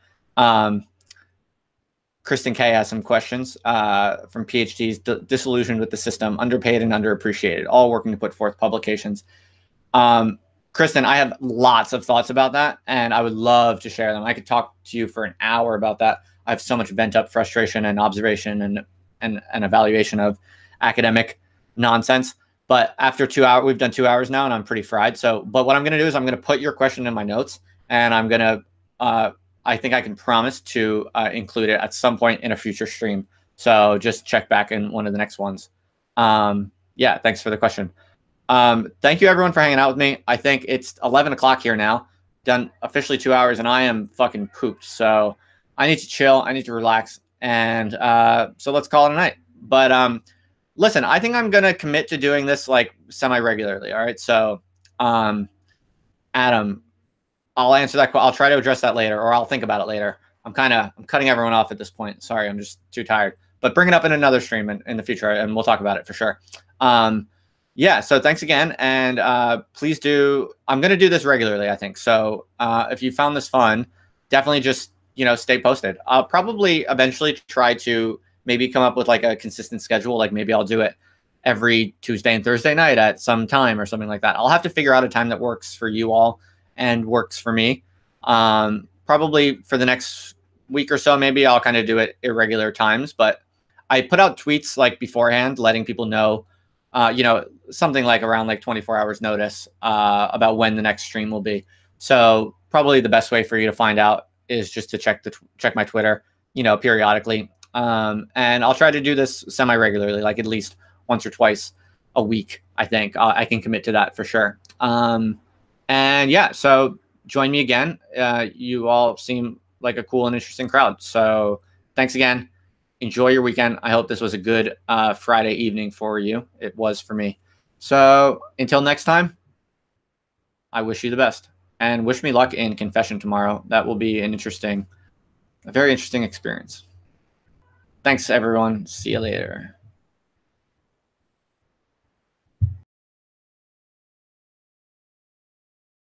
Kristen K has some questions from PhDs, disillusioned with the system, underpaid and underappreciated, all working to put forth publications. Kristen, I have lots of thoughts about that, and I would love to share them. I could talk to you for an hour about that. I have so much bent up frustration and observation and evaluation of academic nonsense. But after 2 hours, we've done 2 hours now, and I'm pretty fried. But what I'm going to do is I'm going to put your question in my notes, and I'm going to I think I can promise to include it at some point in a future stream. So just check back in one of the next ones. Yeah, thanks for the question. Thank you, everyone, for hanging out with me. I think it's 11 o'clock here now. Done officially 2 hours, and I am fucking pooped. So I need to chill. I need to relax. And so let's call it a night. But listen, I think I'm going to commit to doing this like semi-regularly. All right. So Adam, I'll answer that. I'll try to address that later, or I'll think about it later. I'm cutting everyone off at this point. Sorry, I'm just too tired. But bring it up in another stream in the future, and we'll talk about it for sure. Yeah, so thanks again, and please do. I'm going to do this regularly, I think. So if you found this fun, definitely just stay posted. I'll probably eventually try to maybe come up with like a consistent schedule. Like maybe I'll do it every Tuesday and Thursday night at some time or something like that. I'll have to figure out a time that works for you all and works for me. Probably for the next week or so, maybe I'll kind of do it irregular times, but I put out tweets like beforehand, letting people know, something like around like 24 hours notice about when the next stream will be. So probably the best way for you to find out is just to check my Twitter, periodically. And I'll try to do this semi-regularly, like at least once or twice a week. I think I can commit to that for sure. And yeah, so join me again. You all seem like a cool and interesting crowd. So thanks again. Enjoy your weekend. I hope this was a good Friday evening for you. It was for me. So until next time, I wish you the best and wish me luck in confession tomorrow. That will be a very interesting experience. Thanks, everyone. See you later.